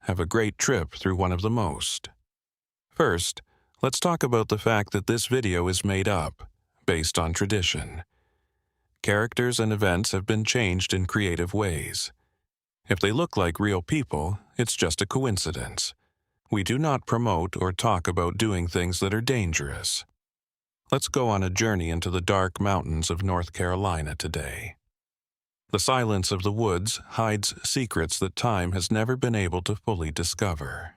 have a great trip through one of the most. First, let's talk about the fact that this video is made up, based on tradition. Characters and events have been changed in creative ways. If they look like real people, it's just a coincidence. We do not promote or talk about doing things that are dangerous. Let's go on a journey into the dark mountains of North Carolina today. The silence of the woods hides secrets that time has never been able to fully discover.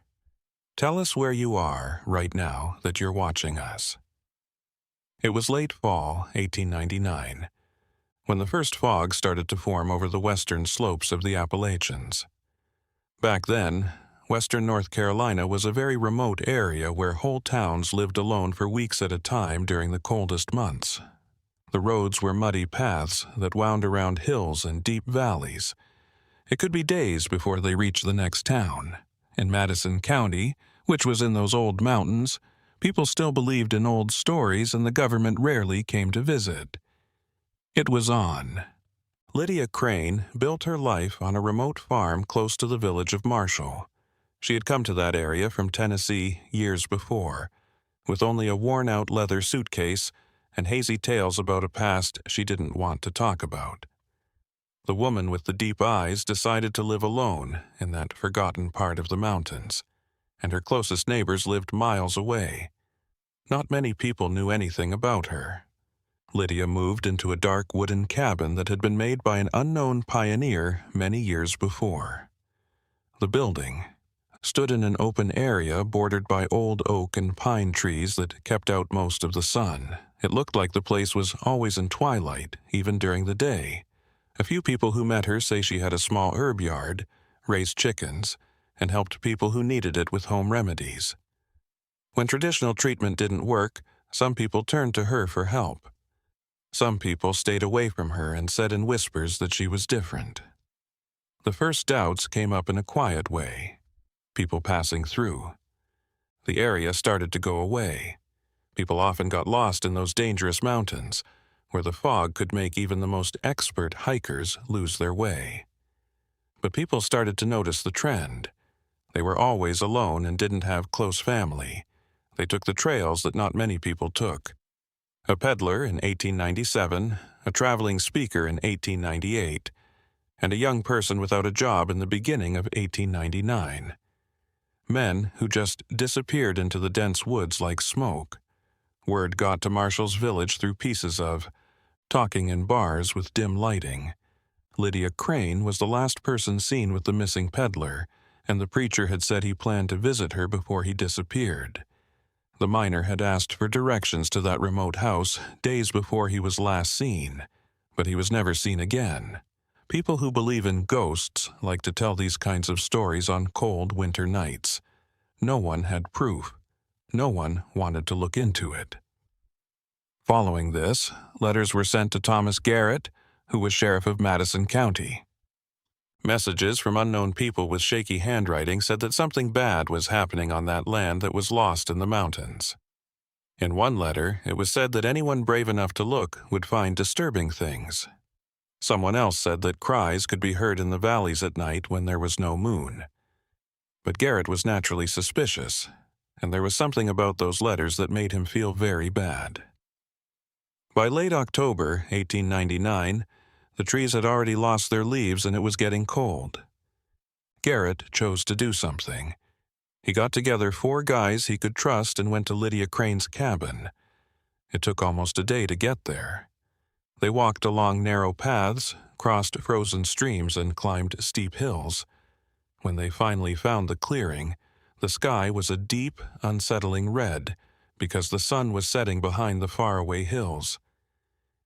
Tell us where you are right now that you're watching us. It was late fall, 1899, when the first fog started to form over the western slopes of the Appalachians. Back then, western North Carolina was a very remote area where whole towns lived alone for weeks at a time during the coldest months. The roads were muddy paths that wound around hills and deep valleys. It could be days before they reached the next town. In Madison County, which was in those old mountains, people still believed in old stories and the government rarely came to visit. It was on. Lydia Crane built her life on a remote farm close to the village of Marshall. She had come to that area from Tennessee years before, with only a worn-out leather suitcase and hazy tales about a past she didn't want to talk about. The woman with the deep eyes decided to live alone in that forgotten part of the mountains, and her closest neighbors lived miles away. Not many people knew anything about her. Lydia moved into a dark wooden cabin that had been made by an unknown pioneer many years before. The building stood in an open area bordered by old oak and pine trees that kept out most of the sun. It looked like the place was always in twilight, even during the day. A few people who met her say she had a small herb yard, raised chickens, and helped people who needed it with home remedies. When traditional treatment didn't work, some people turned to her for help. Some people stayed away from her and said in whispers that she was different. The first doubts came up in a quiet way. People passing through. The area started to go away. People often got lost in those dangerous mountains, where the fog could make even the most expert hikers lose their way. But people started to notice the trend. They were always alone and didn't have close family. They took the trails that not many people took. A peddler in 1897, a traveling speaker in 1898, and a young person without a job in the beginning of 1899. Men who just disappeared into the dense woods like smoke. Word got to Marshall's village through pieces of talking in bars with dim lighting. Lydia Crane was the last person seen with the missing peddler, and the preacher had said he planned to visit her before he disappeared. The miner had asked for directions to that remote house days before he was last seen, but he was never seen again. People who believe in ghosts like to tell these kinds of stories on cold winter nights. No one had proof. No one wanted to look into it. Following this, letters were sent to Thomas Garrett, who was sheriff of Madison County. Messages from unknown people with shaky handwriting said that something bad was happening on that land that was lost in the mountains. In one letter, it was said that anyone brave enough to look would find disturbing things. Someone else said that cries could be heard in the valleys at night when there was no moon. But Garrett was naturally suspicious, and there was something about those letters that made him feel very bad. By late October 1899, the trees had already lost their leaves and it was getting cold. Garrett chose to do something. He got together 4 guys he could trust and went to Lydia Crane's cabin. It took almost a day to get there. They walked along narrow paths, crossed frozen streams, and climbed steep hills. When they finally found the clearing, the sky was a deep, unsettling red because the sun was setting behind the faraway hills.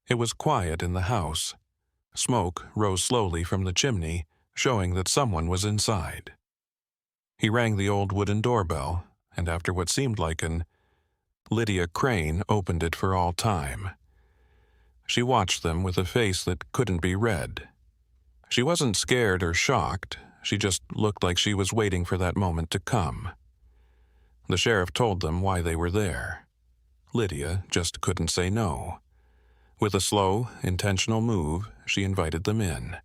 It was quiet in the house. Smoke rose slowly from the chimney, showing that someone was inside. He rang the old wooden doorbell, and after what seemed like Lydia Crane opened it for all time. She watched them with a face that couldn't be read. She wasn't scared or shocked. She just looked like she was waiting for that moment to come. The sheriff told them why they were there. Lydia just couldn't say no. With a slow, intentional move, she invited them in.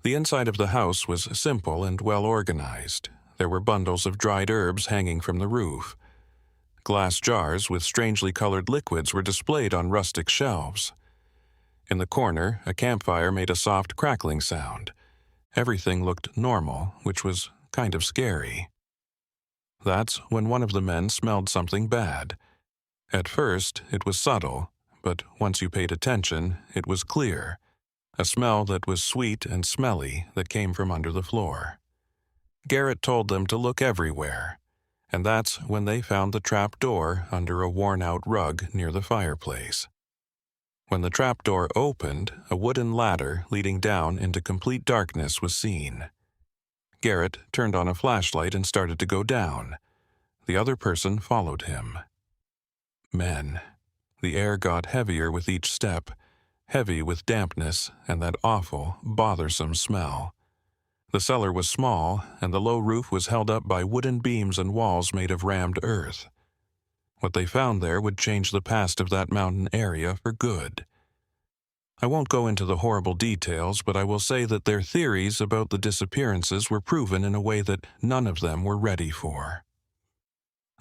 The inside of the house was simple and well organized. There were bundles of dried herbs hanging from the roof. Glass jars with strangely colored liquids were displayed on rustic shelves. In the corner, a campfire made a soft crackling sound. Everything looked normal, which was kind of scary. That's when one of the men smelled something bad. At first, it was subtle, but once you paid attention, it was clear. A smell that was sweet and smelly that came from under the floor. Garrett told them to look everywhere, and that's when they found the trap door under a worn-out rug near the fireplace. When the trap door opened, a wooden ladder leading down into complete darkness was seen. Garrett turned on a flashlight and started to go down. The other person followed him. Men. The air got heavier with each step, heavy with dampness and that awful, bothersome smell. The cellar was small, and the low roof was held up by wooden beams and walls made of rammed earth. What they found there would change the past of that mountain area for good. I won't go into the horrible details, but I will say that their theories about the disappearances were proven in a way that none of them were ready for.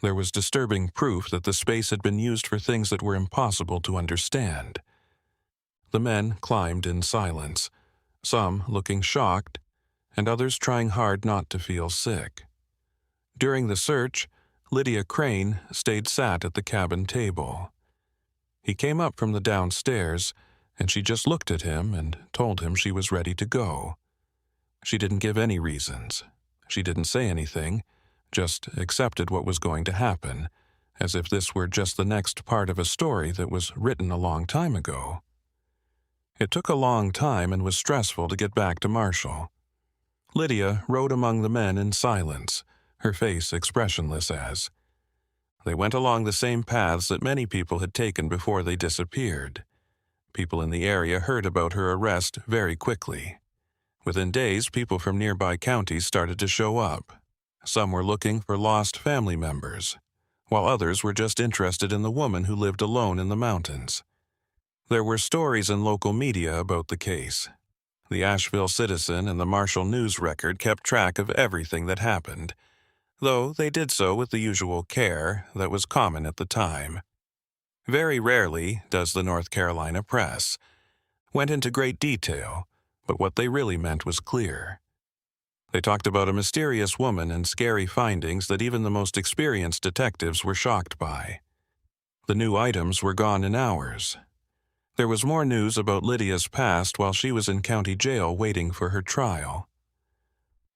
There was disturbing proof that the space had been used for things that were impossible to understand. The men climbed in silence, some looking shocked, and others trying hard not to feel sick. During the search, Lydia Crane stayed sat at the cabin table. He came up from the downstairs, and she just looked at him and told him she was ready to go. She didn't give any reasons. She didn't say anything, just accepted what was going to happen, as if this were just the next part of a story that was written a long time ago. It took a long time and was stressful to get back to Marshall. Lydia rode among the men in silence, her face expressionless as. They went along the same paths that many people had taken before they disappeared. People in the area heard about her arrest very quickly. Within days, people from nearby counties started to show up. Some were looking for lost family members, while others were just interested in the woman who lived alone in the mountains. There were stories in local media about the case. The Asheville Citizen and the Marshall News Record kept track of everything that happened, though they did so with the usual care that was common at the time. Very rarely does the North Carolina press. Went into great detail, but what they really meant was clear. They talked about a mysterious woman and scary findings that even the most experienced detectives were shocked by. The new items were gone in hours. There was more news about Lydia's past while she was in county jail waiting for her trial.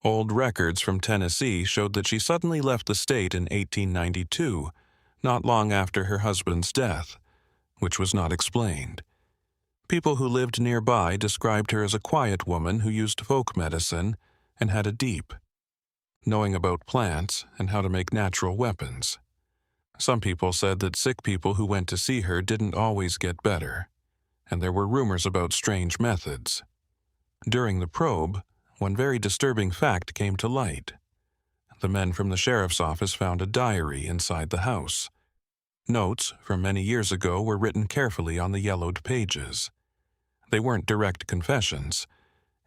Old records from Tennessee showed that she suddenly left the state in 1892, not long after her husband's death, which was not explained. People who lived nearby described her as a quiet woman who used folk medicine and had a deep knowing about plants and how to make natural weapons. Some people said that sick people who went to see her didn't always get better, and there were rumors about strange methods. During the probe, one very disturbing fact came to light. The men from the sheriff's office found a diary inside the house. Notes from many years ago were written carefully on the yellowed pages. They weren't direct confessions.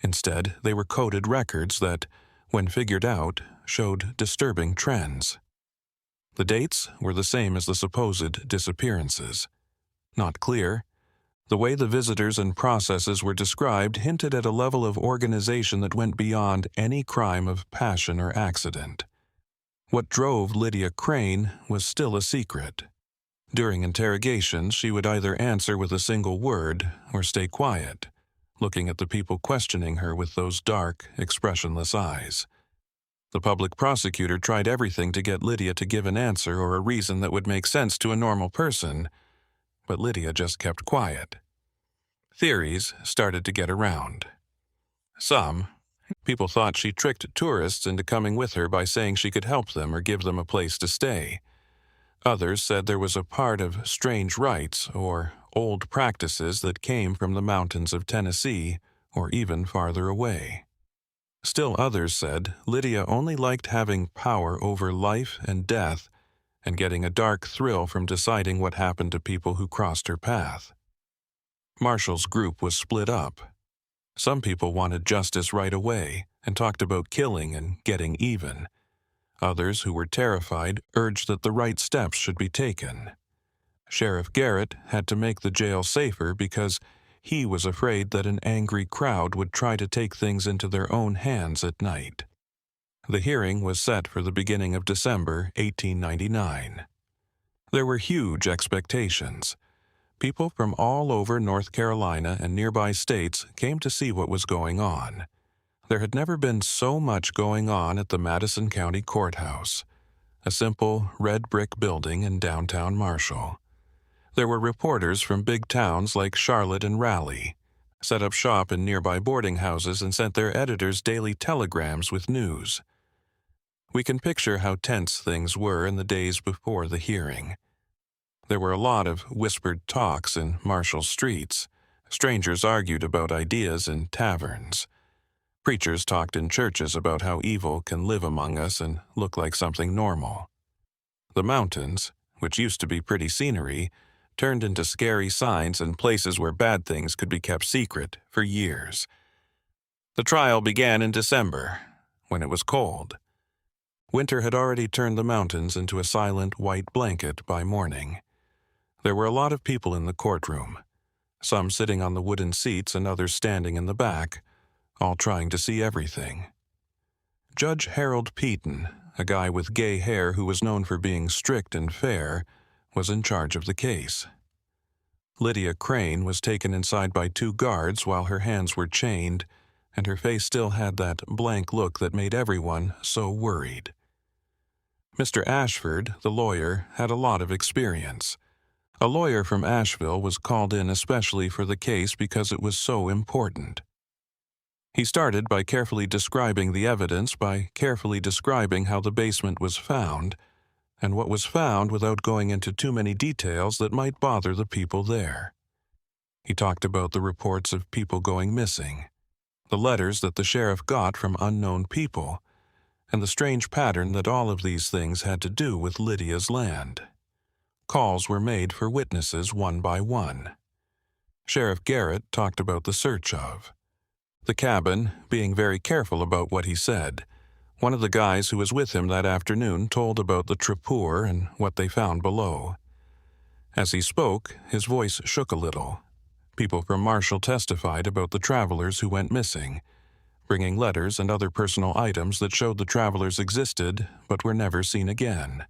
Instead, they were coded records that, when figured out, showed disturbing trends. The dates were the same as the supposed disappearances. Not clear. The way the visitors and processes were described hinted at a level of organization that went beyond any crime of passion or accident. What drove Lydia Crane was still a secret. During interrogations, she would either answer with a single word or stay quiet, looking at the people questioning her with those dark, expressionless eyes. The public prosecutor tried everything to get Lydia to give an answer or a reason that would make sense to a normal person, but Lydia just kept quiet. Theories started to get around. Some people thought she tricked tourists into coming with her by saying she could help them or give them a place to stay. Others said there was a part of strange rites or old practices that came from the mountains of Tennessee or even farther away. Still others said Lydia only liked having power over life and death and getting a dark thrill from deciding what happened to people who crossed her path. Marshall's group was split up. Some people wanted justice right away and talked about killing and getting even. Others who were terrified urged that the right steps should be taken. Sheriff Garrett had to make the jail safer because he was afraid that an angry crowd would try to take things into their own hands at night. The hearing was set for the beginning of December 1899. There were huge expectations. People from all over North Carolina and nearby states came to see what was going on. There had never been so much going on at the Madison County Courthouse, a simple red brick building in downtown Marshall. There were reporters from big towns like Charlotte and Raleigh, set up shop in nearby boarding houses and sent their editors daily telegrams with news. We can picture how tense things were in the days before the hearing. There were a lot of whispered talks in Marshall streets. Strangers argued about ideas in taverns. Preachers talked in churches about how evil can live among us and look like something normal. The mountains, which used to be pretty scenery, turned into scary signs and places where bad things could be kept secret for years. The trial began in December, when it was cold. Winter had already turned the mountains into a silent white blanket by morning. There were a lot of people in the courtroom, some sitting on the wooden seats and others standing in the back, all trying to see everything. Judge Harold Peaton, a guy with gay hair who was known for being strict and fair, was in charge of the case. Lydia Crane was taken inside by 2 guards while her hands were chained, and her face still had that blank look that made everyone so worried. Mr. Ashford, the lawyer, had a lot of experience. A lawyer from Asheville was called in especially for the case because it was so important. He started by carefully describing the evidence, by carefully describing how the basement was found, and what was found without going into too many details that might bother the people there. He talked about the reports of people going missing, the letters that the sheriff got from unknown people, and the strange pattern that all of these things had to do with Lydia's land. Calls were made for witnesses one by one. Sheriff Garrett talked about the search of the cabin, being very careful about what he said. One of the guys who was with him that afternoon told about the trappoor and what they found below. As he spoke, his voice shook a little. People from Marshall testified about the travelers who went missing, bringing letters and other personal items that showed the travelers existed but were never seen again.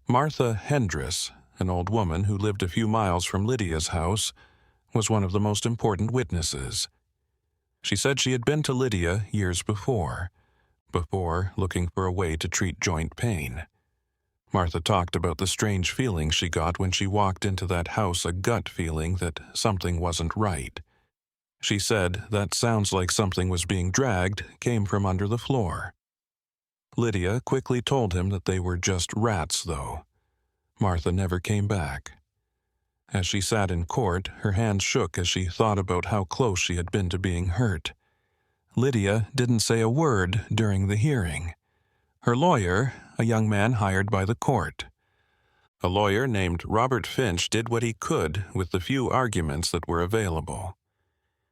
Martha Hendress, an old woman who lived a few miles from Lydia's house, was one of the most important witnesses. She said she had been to Lydia years before looking for a way to treat joint pain. Martha talked about the strange feeling she got when she walked into that house, a gut feeling that something wasn't right. She said that sounds like something was being dragged came from under the floor. Lydia quickly told him that they were just rats, though. Martha never came back. As she sat in court, her hands shook as she thought about how close she had been to being hurt. Lydia didn't say a word during the hearing. Her lawyer, a young man hired by the court. A lawyer named Robert Finch did what he could with the few arguments that were available.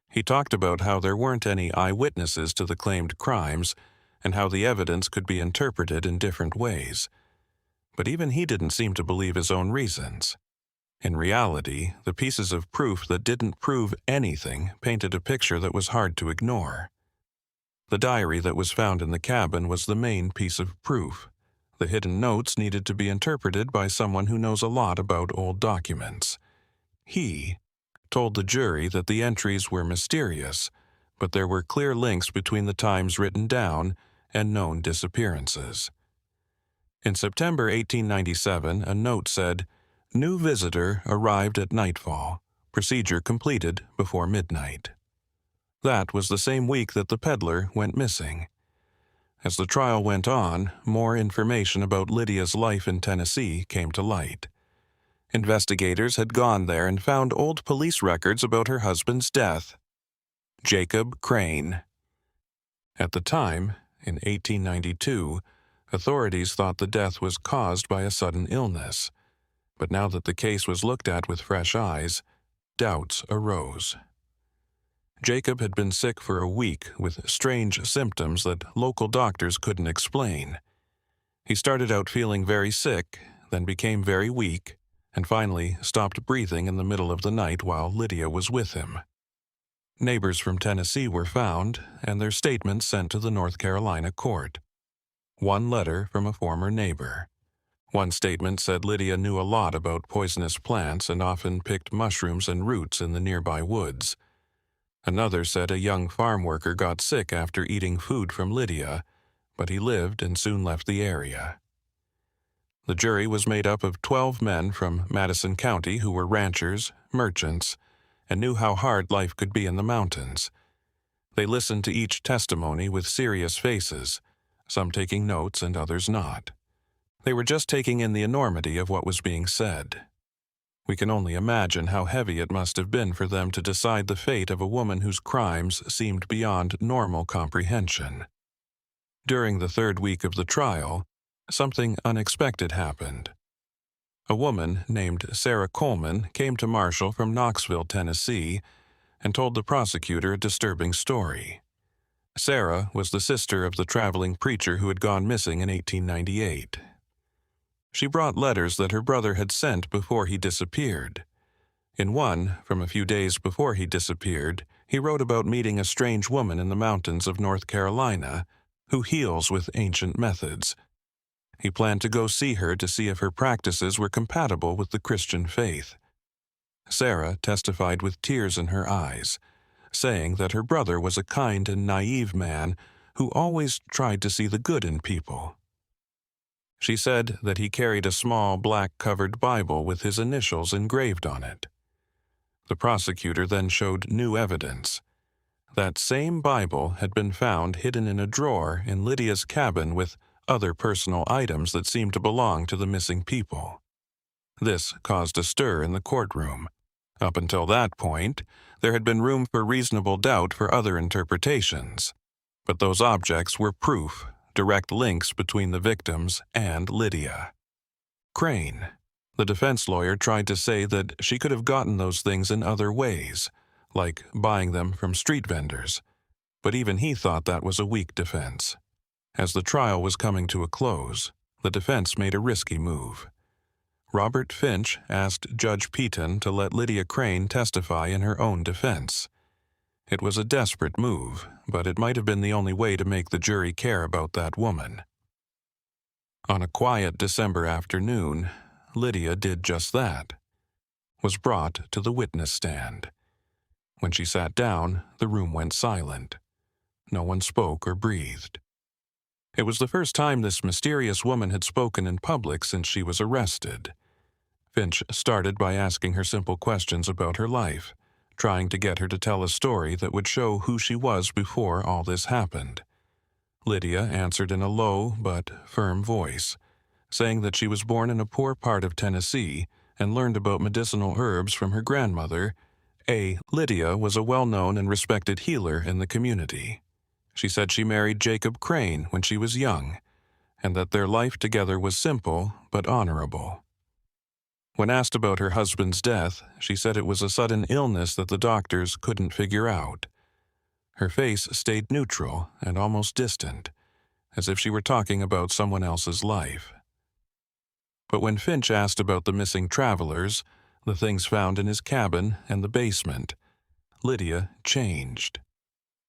He talked about how there weren't any eyewitnesses to the claimed crimes and how the evidence could be interpreted in different ways. But even he didn't seem to believe his own reasons. In reality, the pieces of proof that didn't prove anything painted a picture that was hard to ignore. The diary that was found in the cabin was the main piece of proof. The hidden notes needed to be interpreted by someone who knows a lot about old documents. He told the jury that the entries were mysterious, but there were clear links between the times written down and known disappearances. In September 1897, a note said, "New visitor arrived at nightfall. Procedure completed before midnight." That was the same week that the peddler went missing. As the trial went on, more information about Lydia's life in Tennessee came to light. Investigators had gone there and found old police records about her husband's death. Jacob Crane. At the time, in 1892, authorities thought the death was caused by a sudden illness. But now that the case was looked at with fresh eyes, doubts arose. Jacob had been sick for a week with strange symptoms that local doctors couldn't explain. He started out feeling very sick, then became very weak, and finally stopped breathing in the middle of the night while Lydia was with him. Neighbors from Tennessee were found, and their statements sent to the North Carolina court. One letter from a former neighbor. One statement said Lydia knew a lot about poisonous plants and often picked mushrooms and roots in the nearby woods. Another said a young farm worker got sick after eating food from Lydia, but he lived and soon left the area. The jury was made up of 12 men from Madison County who were ranchers, merchants, and knew how hard life could be in the mountains. They listened to each testimony with serious faces, some taking notes and others not. They were just taking in the enormity of what was being said. We can only imagine how heavy it must have been for them to decide the fate of a woman whose crimes seemed beyond normal comprehension. During the 3rd week of the trial, something unexpected happened. A woman named Sarah Coleman came to Marshall from Knoxville, Tennessee, and told the prosecutor a disturbing story. Sarah was the sister of the traveling preacher who had gone missing in 1898. She brought letters that her brother had sent before he disappeared. In one, from a few days before he disappeared, he wrote about meeting a strange woman in the mountains of North Carolina who heals with ancient methods. He planned to go see her to see if her practices were compatible with the Christian faith. Sarah testified with tears in her eyes, saying that her brother was a kind and naive man who always tried to see the good in people. She said that he carried a small black-covered Bible with his initials engraved on it. The prosecutor then showed new evidence. That same Bible had been found hidden in a drawer in Lydia's cabin with other personal items that seemed to belong to the missing people. This caused a stir in the courtroom. Up until that point, there had been room for reasonable doubt for other interpretations, but those objects were proof, direct links between the victims and Lydia. Crane, the defense lawyer, tried to say that she could have gotten those things in other ways, like buying them from street vendors, but even he thought that was a weak defense. As the trial was coming to a close, the defense made a risky move. Robert Finch asked Judge Peaton to let Lydia Crane testify in her own defense. It was a desperate move, but it might have been the only way to make the jury care about that woman. On a quiet December afternoon, Lydia did just that, was brought to the witness stand. When she sat down, the room went silent. No one spoke or breathed. It was the first time this mysterious woman had spoken in public since she was arrested. Finch started by asking her simple questions about her life, trying to get her to tell a story that would show who she was before all this happened. Lydia answered in a low but firm voice, saying that she was born in a poor part of Tennessee and learned about medicinal herbs from her grandmother. Lydia was a well-known and respected healer in the community. She said she married Jacob Crane when she was young, and that their life together was simple but honorable. When asked about her husband's death, she said it was a sudden illness that the doctors couldn't figure out. Her face stayed neutral and almost distant, as if she were talking about someone else's life. But when Finch asked about the missing travelers, the things found in his cabin and the basement, Lydia changed.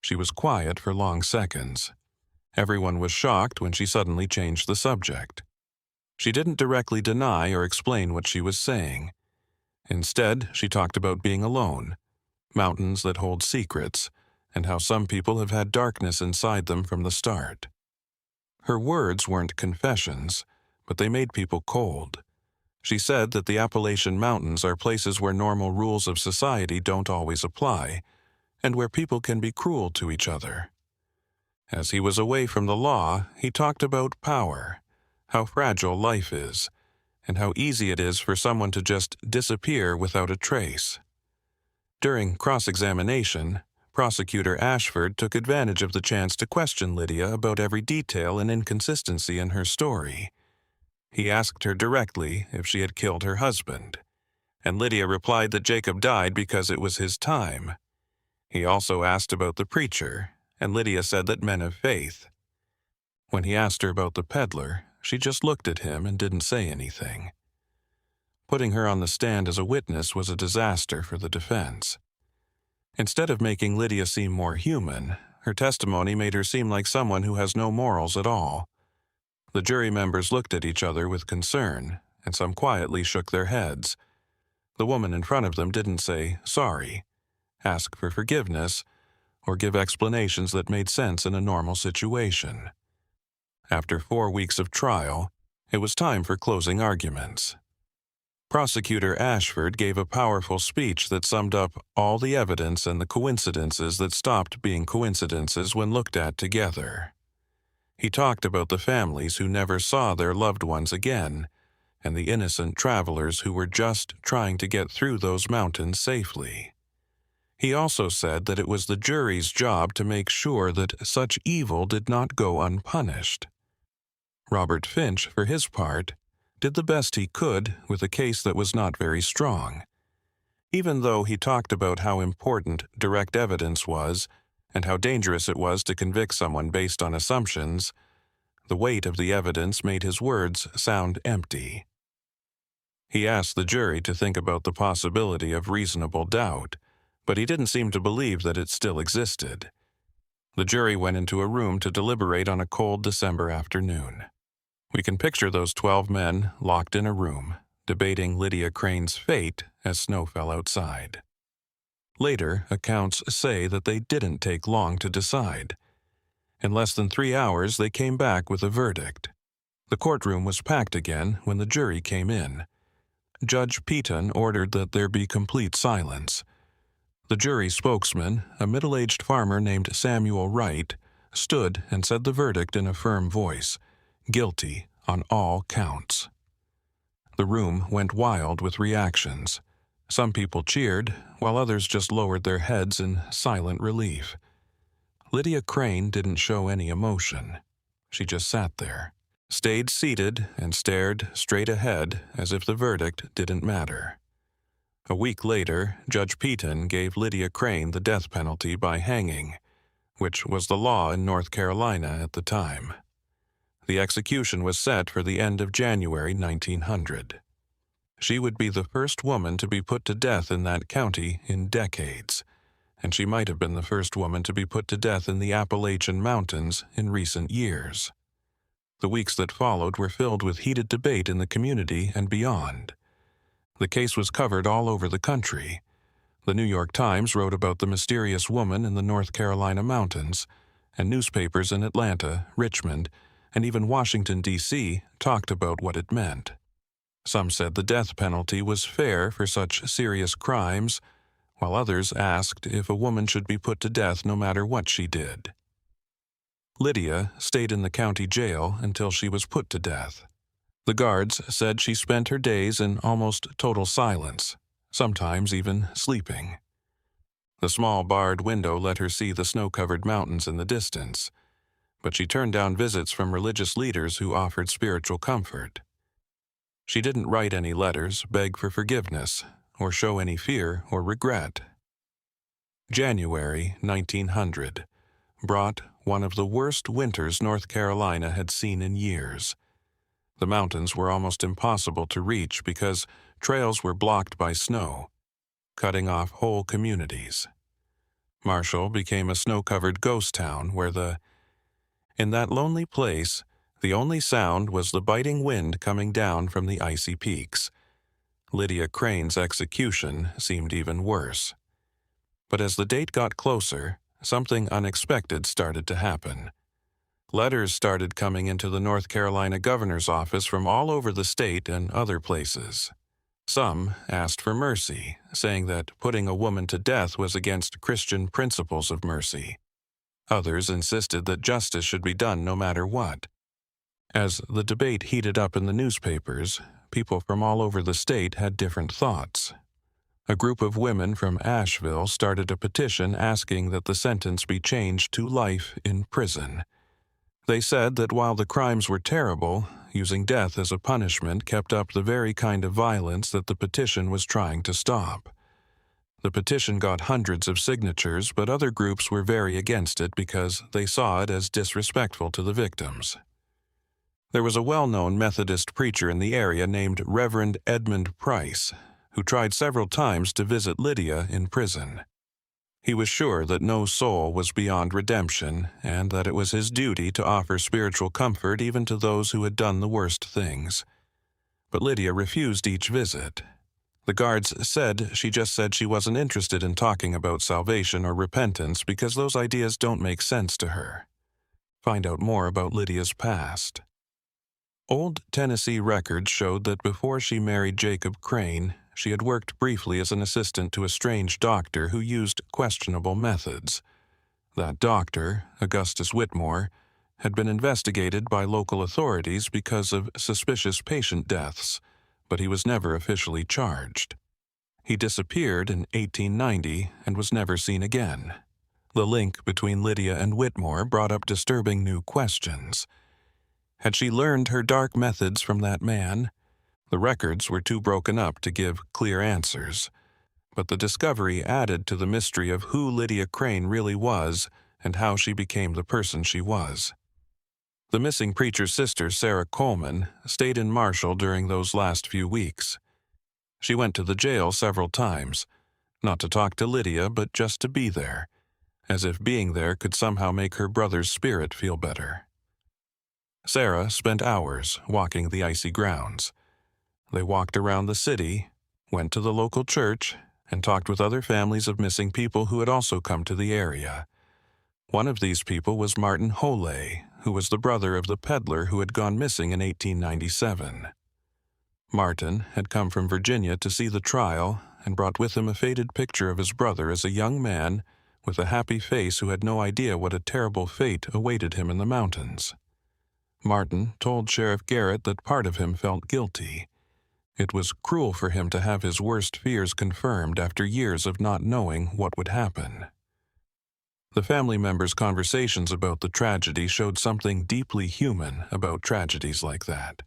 She was quiet for long seconds. Everyone was shocked when she suddenly changed the subject. She didn't directly deny or explain what she was saying. Instead, she talked about being alone, mountains that hold secrets, and how some people have had darkness inside them from the start. Her words weren't confessions, but they made people cold. She said that the Appalachian Mountains are places where normal rules of society don't always apply, and where people can be cruel to each other. As he was away from the law, he talked about power, how fragile life is, and how easy it is for someone to just disappear without a trace. During cross-examination, Prosecutor Ashwood took advantage of the chance to question Lydia about every detail and inconsistency in her story. He asked her directly if she had killed her husband, and Lydia replied that Jacob died because it was his time. He also asked about the preacher, and Lydia said that men of faith. When he asked her about the peddler, she just looked at him and didn't say anything. Putting her on the stand as a witness was a disaster for the defense. Instead of making Lydia seem more human, her testimony made her seem like someone who has no morals at all. The jury members looked at each other with concern, and some quietly shook their heads. The woman in front of them didn't say sorry, ask for forgiveness, or give explanations that made sense in a normal situation. After 4 weeks of trial, it was time for closing arguments. Prosecutor Ashwood gave a powerful speech that summed up all the evidence and the coincidences that stopped being coincidences when looked at together. He talked about the families who never saw their loved ones again, and the innocent travelers who were just trying to get through those mountains safely. He also said that it was the jury's job to make sure that such evil did not go unpunished. Robert Finch, for his part, did the best he could with a case that was not very strong. Even though he talked about how important direct evidence was and how dangerous it was to convict someone based on assumptions, the weight of the evidence made his words sound empty. He asked the jury to think about the possibility of reasonable doubt, but he didn't seem to believe that it still existed. The jury went into a room to deliberate on a cold December afternoon. We can picture those 12 men locked in a room, debating Lydia Crane's fate as snow fell outside. Later, accounts say that they didn't take long to decide. In less than 3 hours, they came back with a verdict. The courtroom was packed again when the jury came in. Judge Peaton ordered that there be complete silence. The jury spokesman, a middle-aged farmer named Samuel Wright, stood and said the verdict in a firm voice: guilty on all counts. The room went wild with reactions. Some people cheered, while others just lowered their heads in silent relief. Lydia Crane didn't show any emotion. She just sat there, stayed seated, and stared straight ahead as if the verdict didn't matter. A week later, Judge Peaton gave Lydia Crane the death penalty by hanging, which was the law in North Carolina at the time. The execution was set for the end of January 1900. She would be the first woman to be put to death in that county in decades, and she might have been the first woman to be put to death in the Appalachian Mountains in recent years. The weeks that followed were filled with heated debate in the community and beyond. The case was covered all over the country. The New York Times wrote about the mysterious woman in the North Carolina mountains, and newspapers in Atlanta, Richmond, and even Washington, D.C. talked about what it meant. Some said the death penalty was fair for such serious crimes, while others asked if a woman should be put to death no matter what she did. Lydia stayed in the county jail until she was put to death. The guards said she spent her days in almost total silence, sometimes even sleeping. The small barred window let her see the snow-covered mountains in the distance, but she turned down visits from religious leaders who offered spiritual comfort. She didn't write any letters, beg for forgiveness, or show any fear or regret. January 1900 brought one of the worst winters North Carolina had seen in years. The mountains were almost impossible to reach because trails were blocked by snow, cutting off whole communities. Marshall became a snow-covered ghost town where in that lonely place, the only sound was the biting wind coming down from the icy peaks. Lydia Crane's execution seemed even worse. But as the date got closer, something unexpected started to happen. Letters started coming into the North Carolina governor's office from all over the state and other places. Some asked for mercy, saying that putting a woman to death was against Christian principles of mercy. Others insisted that justice should be done no matter what. As the debate heated up in the newspapers, people from all over the state had different thoughts. A group of women from Asheville started a petition asking that the sentence be changed to life in prison. They said that while the crimes were terrible, using death as a punishment kept up the very kind of violence that the petition was trying to stop. The petition got hundreds of signatures, but other groups were very against it because they saw it as disrespectful to the victims. There was a well-known Methodist preacher in the area named Reverend Edmund Price, who tried several times to visit Lydia in prison. He was sure that no soul was beyond redemption and that it was his duty to offer spiritual comfort even to those who had done the worst things. But Lydia refused each visit. The guards said she wasn't interested in talking about salvation or repentance because those ideas don't make sense to her. Find out more about Lydia's past. Old Tennessee records showed that before she married Jacob Crane, she had worked briefly as an assistant to a strange doctor who used questionable methods. That doctor, Augustus Whitmore, had been investigated by local authorities because of suspicious patient deaths, but he was never officially charged. He disappeared in 1890 and was never seen again. The link between Lydia and Whitmore brought up disturbing new questions. Had she learned her dark methods from that man? The records were too broken up to give clear answers, but the discovery added to the mystery of who Lydia Crane really was and how she became the person she was. The missing preacher's sister, Sarah Coleman, stayed in Marshall during those last few weeks. She went to the jail several times, not to talk to Lydia, but just to be there, as if being there could somehow make her brother's spirit feel better. Sarah spent hours walking the icy grounds. They walked around the city, went to the local church, and talked with other families of missing people who had also come to the area. One of these people was Martin Holey, who was the brother of the peddler who had gone missing in 1897. Martin had come from Virginia to see the trial and brought with him a faded picture of his brother as a young man with a happy face who had no idea what a terrible fate awaited him in the mountains. Martin told Sheriff Garrett that part of him felt guilty. It was cruel for him to have his worst fears confirmed after years of not knowing what would happen. The family members' conversations about the tragedy showed something deeply human about tragedies like that.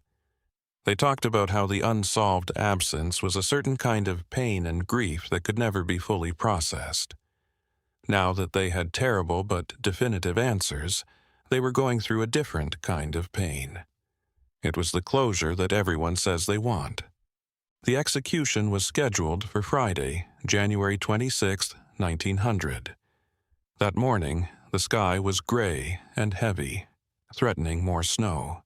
They talked about how the unsolved absence was a certain kind of pain and grief that could never be fully processed. Now that they had terrible but definitive answers, they were going through a different kind of pain. It was the closure that everyone says they want. The execution was scheduled for Friday, January 26, 1900. That morning, the sky was gray and heavy, threatening more snow.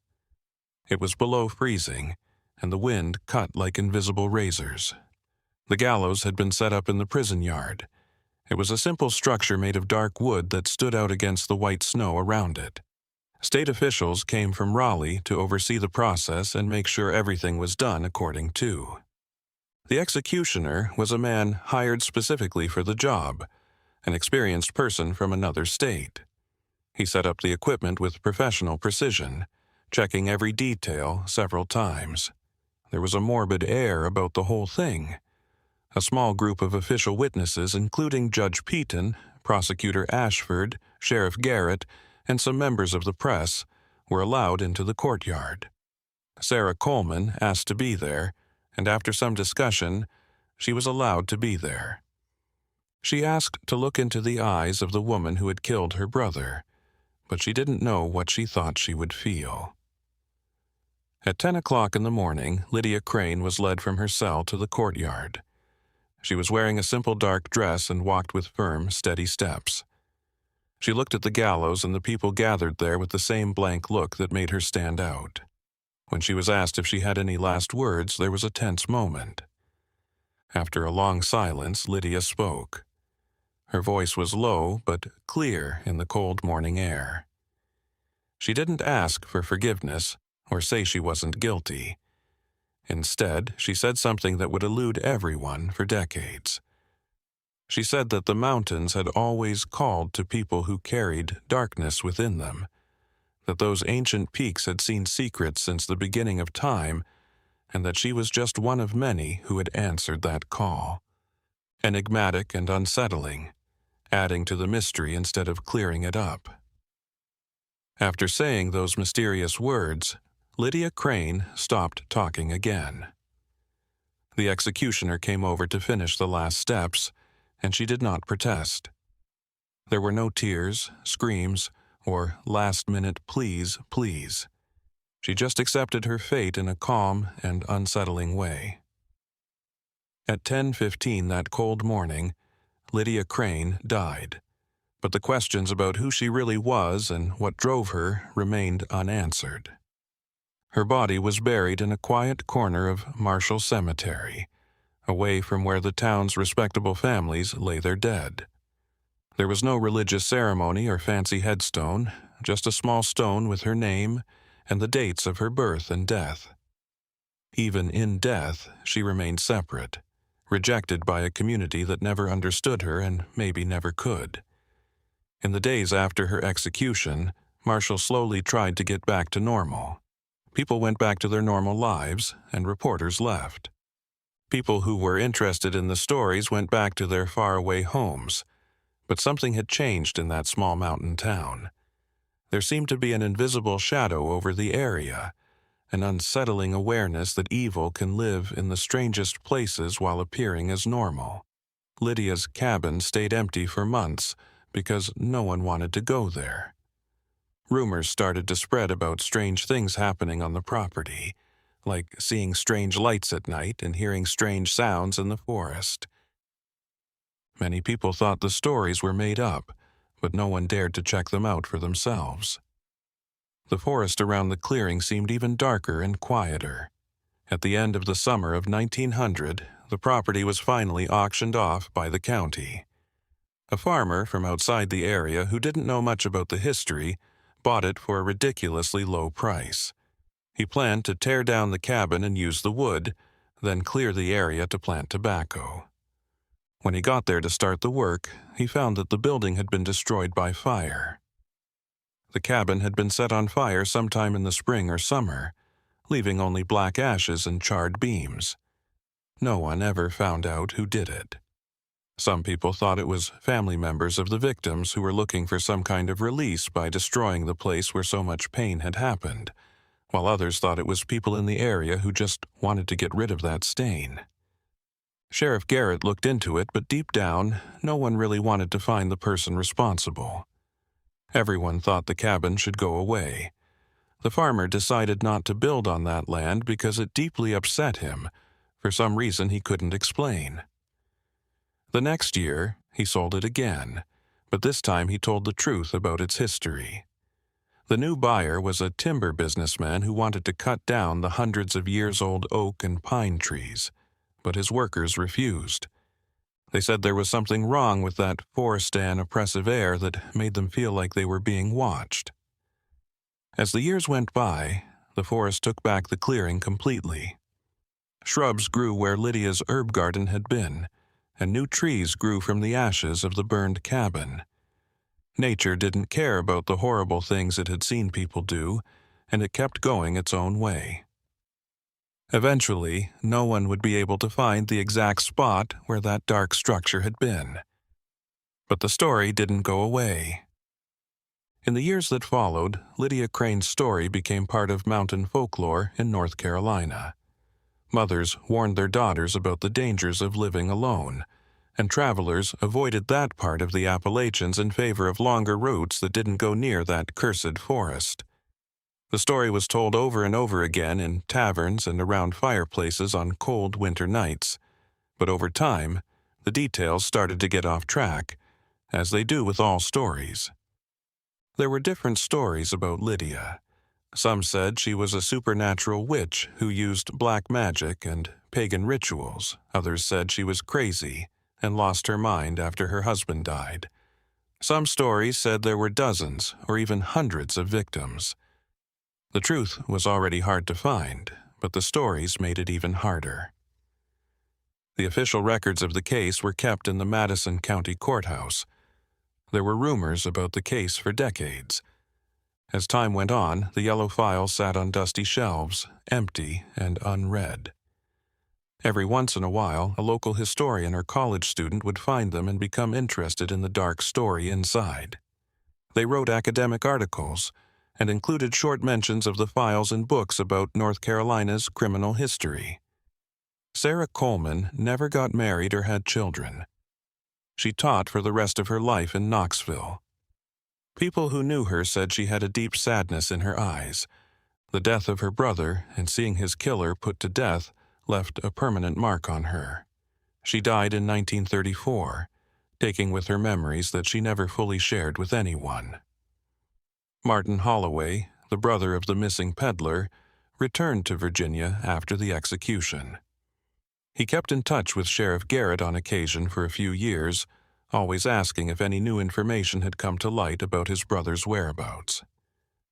It was below freezing, and the wind cut like invisible razors. The gallows had been set up in the prison yard. It was a simple structure made of dark wood that stood out against the white snow around it. State officials came from Raleigh to oversee the process and make sure everything was done according to. The executioner was a man hired specifically for the job, an experienced person from another state. He set up the equipment with professional precision, checking every detail several times. There was a morbid air about the whole thing. A small group of official witnesses, including Judge Peaton, Prosecutor Ashwood, Sheriff Garrett, and some members of the press, were allowed into the courtyard. Sarah Coleman asked to be there, and after some discussion, she was allowed to be there. She asked to look into the eyes of the woman who had killed her brother, but she didn't know what she thought she would feel. At 10 o'clock in the morning, Lydia Crane was led from her cell to the courtyard. She was wearing a simple dark dress and walked with firm, steady steps. She looked at the gallows and the people gathered there with the same blank look that made her stand out. When she was asked if she had any last words, there was a tense moment. After a long silence, Lydia spoke. Her voice was low but clear in the cold morning air. She didn't ask for forgiveness or say she wasn't guilty. Instead, she said something that would elude everyone for decades. She said that the mountains had always called to people who carried darkness within them, that those ancient peaks had seen secrets since the beginning of time, and that she was just one of many who had answered that call. Enigmatic and unsettling, adding to the mystery instead of clearing it up. After saying those mysterious words, Lydia Crane stopped talking again. The executioner came over to finish the last steps, and she did not protest. There were no tears, screams, or last-minute please, please. She just accepted her fate in a calm and unsettling way. At 10:15 that cold morning, Lydia Crane died, but the questions about who she really was and what drove her remained unanswered. Her body was buried in a quiet corner of Marshall Cemetery, away from where the town's respectable families lay their dead. There was no religious ceremony or fancy headstone, just a small stone with her name and the dates of her birth and death. Even in death, she remained separate, rejected by a community that never understood her and maybe never could. In the days after her execution, Marshall slowly tried to get back to normal. People went back to their normal lives, and reporters left. People who were interested in the stories went back to their faraway homes, but something had changed in that small mountain town. There seemed to be an invisible shadow over the area, an unsettling awareness that evil can live in the strangest places while appearing as normal. Lydia's cabin stayed empty for months because no one wanted to go there. Rumors started to spread about strange things happening on the property, like seeing strange lights at night and hearing strange sounds in the forest. Many people thought the stories were made up, but no one dared to check them out for themselves. The forest around the clearing seemed even darker and quieter. At the end of the summer of 1900, the property was finally auctioned off by the county. A farmer from outside the area who didn't know much about the history bought it for a ridiculously low price. He planned to tear down the cabin and use the wood, then clear the area to plant tobacco. When he got there to start the work, he found that the building had been destroyed by fire. The cabin had been set on fire sometime in the spring or summer, leaving only black ashes and charred beams. No one ever found out who did it. Some people thought it was family members of the victims who were looking for some kind of release by destroying the place where so much pain had happened, while others thought it was people in the area who just wanted to get rid of that stain. Sheriff Garrett looked into it, but deep down, no one really wanted to find the person responsible. Everyone thought the cabin should go away. The farmer decided not to build on that land because it deeply upset him, for some reason he couldn't explain. The next year, he sold it again, but this time he told the truth about its history. The new buyer was a timber businessman who wanted to cut down the hundreds of years-old oak and pine trees, but his workers refused. They said there was something wrong with that forestan oppressive air that made them feel like they were being watched. As the years went by, the forest took back the clearing completely. Shrubs grew where Lydia's herb garden had been, and new trees grew from the ashes of the burned cabin. Nature didn't care about the horrible things it had seen people do, and it kept going its own way. Eventually, no one would be able to find the exact spot where that dark structure had been. But the story didn't go away. In the years that followed, Lydia Crane's story became part of mountain folklore in North Carolina. Mothers warned their daughters about the dangers of living alone, and travelers avoided that part of the Appalachians in favor of longer routes that didn't go near that cursed forest. The story was told over and over again in taverns and around fireplaces on cold winter nights, but over time, the details started to get off track, as they do with all stories. There were different stories about Lydia. Some said she was a supernatural witch who used black magic and pagan rituals. Others said she was crazy and lost her mind after her husband died. Some stories said there were dozens or even hundreds of victims. The truth was already hard to find, but the stories made it even harder. The official records of the case were kept in the Madison County Courthouse. There were rumors about the case for decades. As time went on, the yellow files sat on dusty shelves, empty and unread. Every once in a while, a local historian or college student would find them and become interested in the dark story inside. They wrote academic articles and included short mentions of the files in books about North Carolina's criminal history. Sarah Coleman never got married or had children. She taught for the rest of her life in Knoxville. People who knew her said she had a deep sadness in her eyes, The death of her brother and seeing his killer put to death left a permanent mark on her. She died in 1934, taking with her memories that she never fully shared with anyone. Martin Holloway, the brother of the missing peddler, returned to Virginia after the execution. He kept in touch with Sheriff Garrett on occasion for a few years, always asking if any new information had come to light about his brother's whereabouts.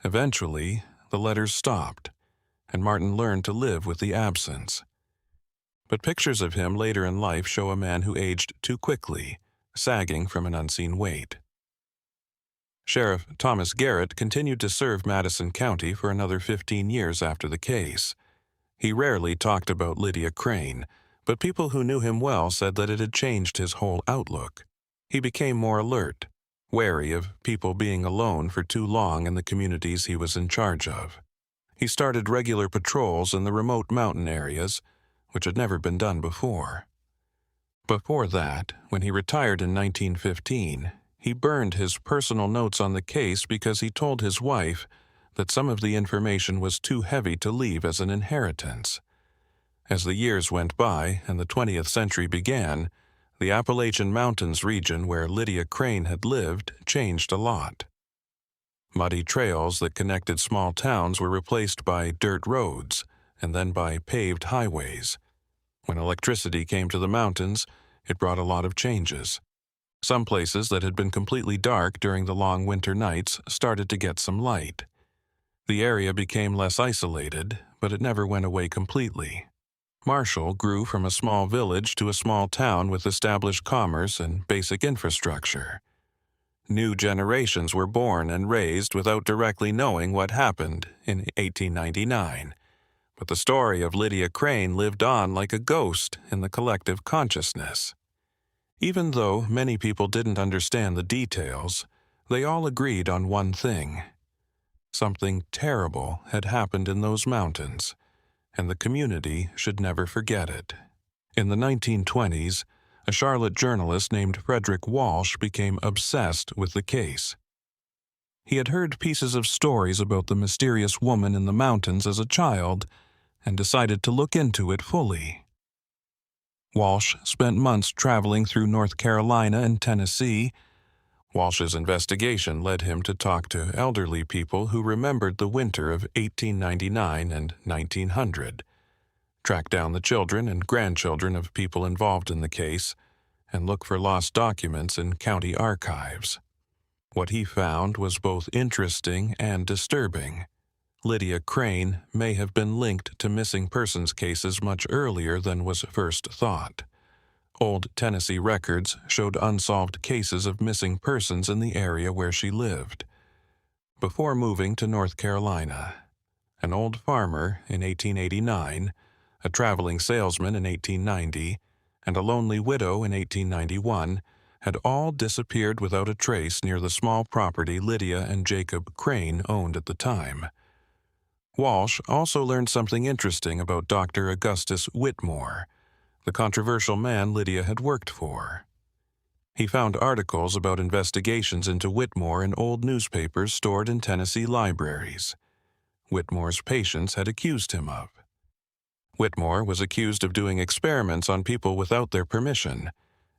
Eventually, the letters stopped, and Martin learned to live with the absence. But pictures of him later in life show a man who aged too quickly, sagging from an unseen weight. Sheriff Thomas Garrett continued to serve Madison County for another 15 years after the case. He rarely talked about Lydia Crane, but people who knew him well said that it had changed his whole outlook. He became more alert, wary of people being alone for too long in the communities he was in charge of. He started regular patrols in the remote mountain areas, which had never been done before. Before that, when he retired in 1915, he burned his personal notes on the case because he told his wife that some of the information was too heavy to leave as an inheritance. As the years went by and the 20th century began, the Appalachian Mountains region where Lydia Crane had lived changed a lot. Muddy trails that connected small towns were replaced by dirt roads and then by paved highways. When electricity came to the mountains, it brought a lot of changes. Some places that had been completely dark during the long winter nights started to get some light. The area became less isolated, but it never went away completely. Marshall grew from a small village to a small town with established commerce and basic infrastructure. New generations were born and raised without directly knowing what happened in 1899. But the story of Lydia Crane lived on like a ghost in the collective consciousness. Even though many people didn't understand the details, they all agreed on one thing. Something terrible had happened in those mountains, and the community should never forget it. In the 1920s, a Charlotte journalist named Frederick Walsh became obsessed with the case. He had heard pieces of stories about the mysterious woman in the mountains as a child and decided to look into it fully. Walsh spent months traveling through North Carolina and Tennessee. Walsh's investigation led him to talk to elderly people who remembered the winter of 1899 and 1900, track down the children and grandchildren of people involved in the case, and look for lost documents in county archives. What he found was both interesting and disturbing. Lydia Crane may have been linked to missing persons cases much earlier than was first thought. Old Tennessee records showed unsolved cases of missing persons in the area where she lived. Before moving to North Carolina, an old farmer in 1889, a traveling salesman in 1890, and a lonely widow in 1891 had all disappeared without a trace near the small property Lydia and Jacob Crane owned at the time. Walsh also learned something interesting about Dr. Augustus Whitmore, the controversial man Lydia had worked for. He found articles about investigations into Whitmore in old newspapers stored in Tennessee libraries. Whitmore's patients had accused him of. Whitmore was accused of doing experiments on people without their permission,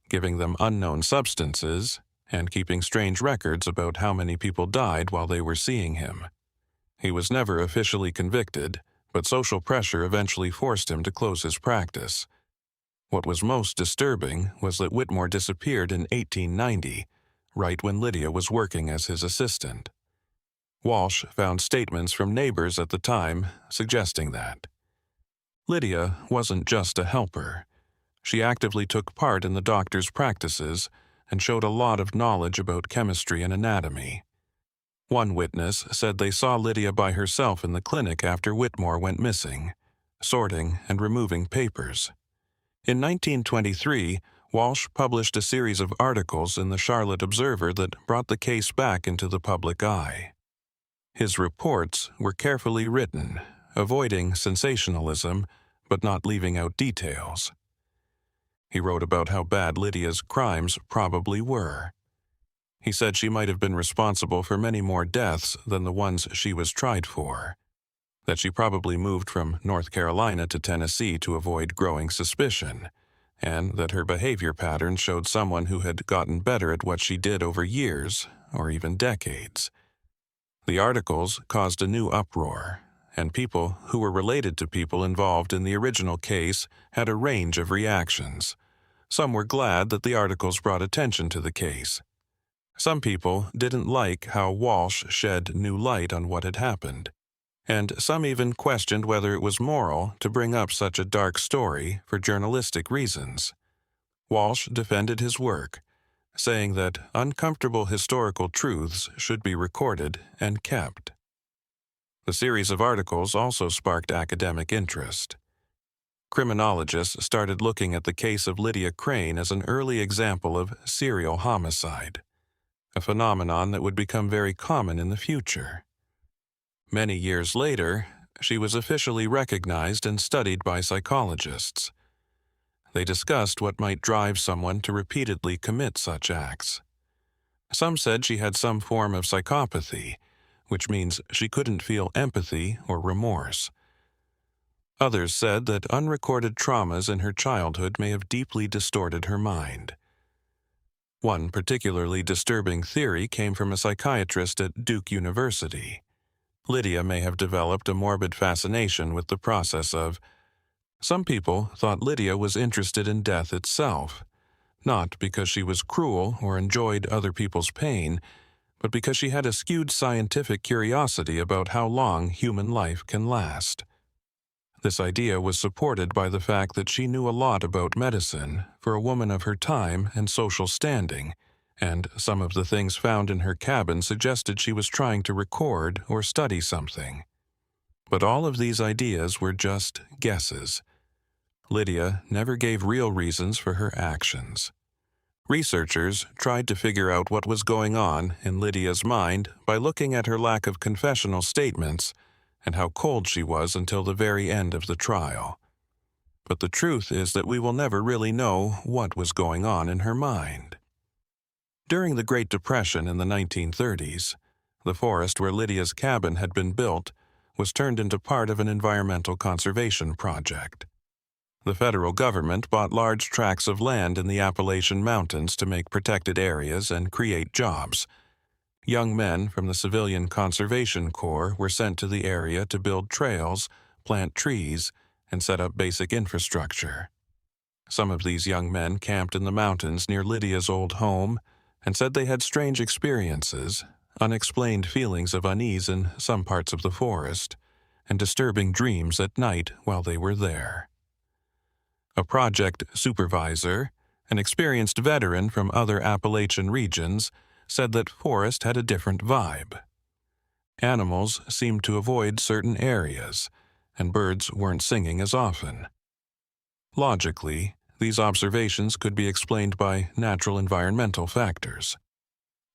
giving them unknown substances, and keeping strange records about how many people died while they were seeing him. He was never officially convicted, but social pressure eventually forced him to close his practice. What was most disturbing was that Whitmore disappeared in 1890, right when Lydia was working as his assistant. Walsh found statements from neighbors at the time suggesting that. Lydia wasn't just a helper. She actively took part in the doctor's practices and showed a lot of knowledge about chemistry and anatomy. One witness said they saw Lydia by herself in the clinic after Whitmore went missing, sorting and removing papers. In 1923, Walsh published a series of articles in the Charlotte Observer that brought the case back into the public eye. His reports were carefully written, avoiding sensationalism, but not leaving out details. He wrote about how bad Lydia's crimes probably were. He said she might have been responsible for many more deaths than the ones she was tried for. that she probably moved from North Carolina to Tennessee to avoid growing suspicion, and that her behavior pattern showed someone who had gotten better at what she did over years, or even decades. The articles caused a new uproar, and people who were related to people involved in the original case had a range of reactions. Some were glad that the articles brought attention to the case. Some people didn't like how Walsh shed new light on what had happened, and some even questioned whether it was moral to bring up such a dark story for journalistic reasons. Walsh defended his work, saying that uncomfortable historical truths should be recorded and kept. The series of articles also sparked academic interest. Criminologists started looking at the case of Lydia Crane as an early example of serial homicide, a phenomenon that would become very common in the future. Many years later, she was officially recognized and studied by psychologists. They discussed what might drive someone to repeatedly commit such acts. Some said she had some form of psychopathy, which means she couldn't feel empathy or remorse. Others said that unrecorded traumas in her childhood may have deeply distorted her mind. One particularly disturbing theory came from a psychiatrist at Duke University. Lydia may have developed a morbid fascination with the process of. Some people thought Lydia was interested in death itself, not because she was cruel or enjoyed other people's pain, but because she had a skewed scientific curiosity about how long human life can last. This idea was supported by the fact that she knew a lot about medicine for a woman of her time and social standing, and some of the things found in her cabin suggested she was trying to record or study something. But all of these ideas were just guesses. Lydia never gave real reasons for her actions. Researchers tried to figure out what was going on in Lydia's mind by looking at her lack of confessional statements and how cold she was until the very end of the trial. But the truth is that we will never really know what was going on in her mind. During the Great Depression in the 1930s, the forest where Lydia's cabin had been built was turned into part of an environmental conservation project. The federal government bought large tracts of land in the Appalachian Mountains to make protected areas and create jobs. Young men from the Civilian Conservation Corps were sent to the area to build trails, plant trees, and set up basic infrastructure. Some of these young men camped in the mountains near Lydia's old home and said they had strange experiences, unexplained feelings of unease in some parts of the forest, and disturbing dreams at night while they were there. A project supervisor, an experienced veteran from other Appalachian regions, said that forest had a different vibe. Animals seemed to avoid certain areas, and birds weren't singing as often. Logically, these observations could be explained by natural environmental factors.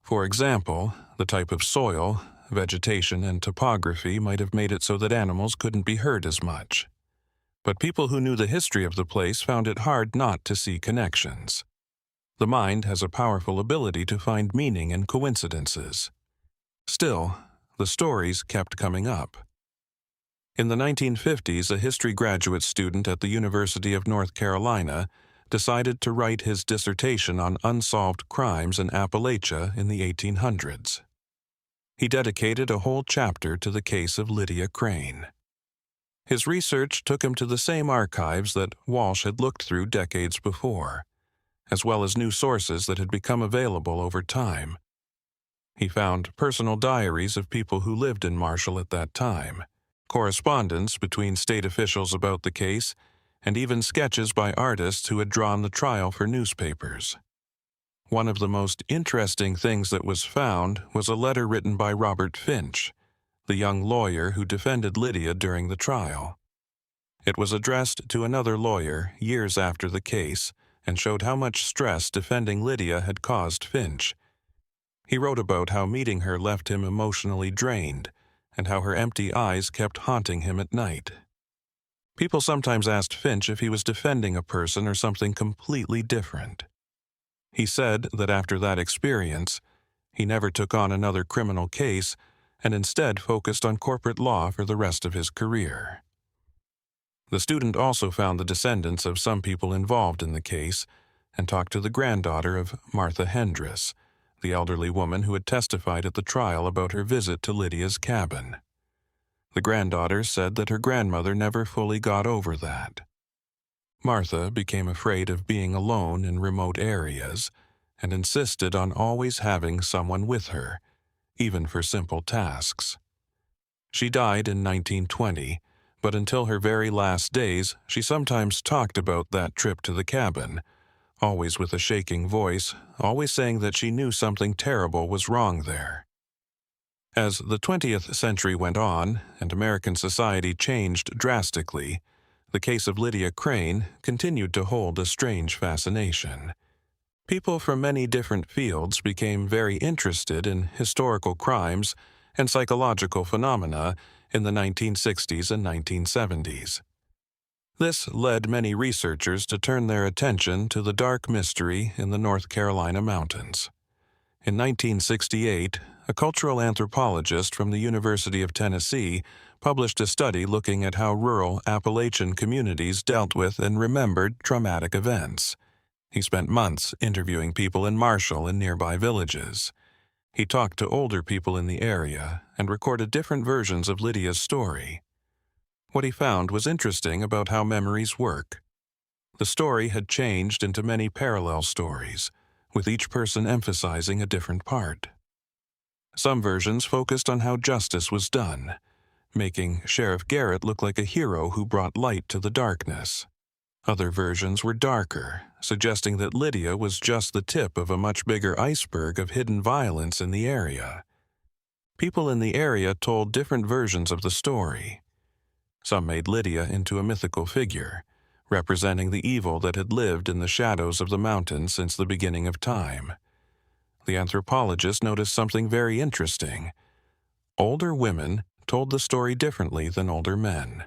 For example, the type of soil, vegetation, and topography might have made it so that animals couldn't be heard as much. But people who knew the history of the place found it hard not to see connections. The mind has a powerful ability to find meaning in coincidences. Still, the stories kept coming up. In the 1950s, a history graduate student at the University of North Carolina decided to write his dissertation on unsolved crimes in Appalachia in the 1800s. He dedicated a whole chapter to the case of Lydia Crane. His research took him to the same archives that Walsh had looked through decades before, as well as new sources that had become available over time. He found personal diaries of people who lived in Marshall at that time, correspondence between state officials about the case, and even sketches by artists who had drawn the trial for newspapers. One of the most interesting things that was found was a letter written by Robert Finch, the young lawyer who defended Lydia during the trial. It was addressed to another lawyer years after the case and showed how much stress defending Lydia had caused Finch. He wrote about how meeting her left him emotionally drained and how her empty eyes kept haunting him at night. People sometimes asked Finch if he was defending a person or something completely different. He said that after that experience, he never took on another criminal case and instead focused on corporate law for the rest of his career. The student also found the descendants of some people involved in the case and talked to the granddaughter of Martha Hendris, the elderly woman who had testified at the trial about her visit to Lydia's cabin. The granddaughter said that her grandmother never fully got over that. Martha became afraid of being alone in remote areas and insisted on always having someone with her, even for simple tasks. She died in 1920, but until her very last days, she sometimes talked about that trip to the cabin, always with a shaking voice, always saying that she knew something terrible was wrong there. As the 20th century went on and American society changed drastically, the case of Lydia Crane continued to hold a strange fascination. People from many different fields became very interested in historical crimes and psychological phenomena in the 1960s and 1970s. This led many researchers to turn their attention to the dark mystery in the North Carolina mountains. In 1968, a cultural anthropologist from the University of Tennessee published a study looking at how rural Appalachian communities dealt with and remembered traumatic events. He spent months interviewing people in Marshall and nearby villages. He talked to older people in the area and recorded different versions of Lydia's story. What he found was interesting about how memories work. The story had changed into many parallel stories, with each person emphasizing a different part. Some versions focused on how justice was done, making Sheriff Garrett look like a hero who brought light to the darkness. Other versions were darker, suggesting that Lydia was just the tip of a much bigger iceberg of hidden violence in the area. People in the area told different versions of the story. Some made Lydia into a mythical figure, representing the evil that had lived in the shadows of the mountains since the beginning of time. The anthropologist noticed something very interesting. Older women told the story differently than older men.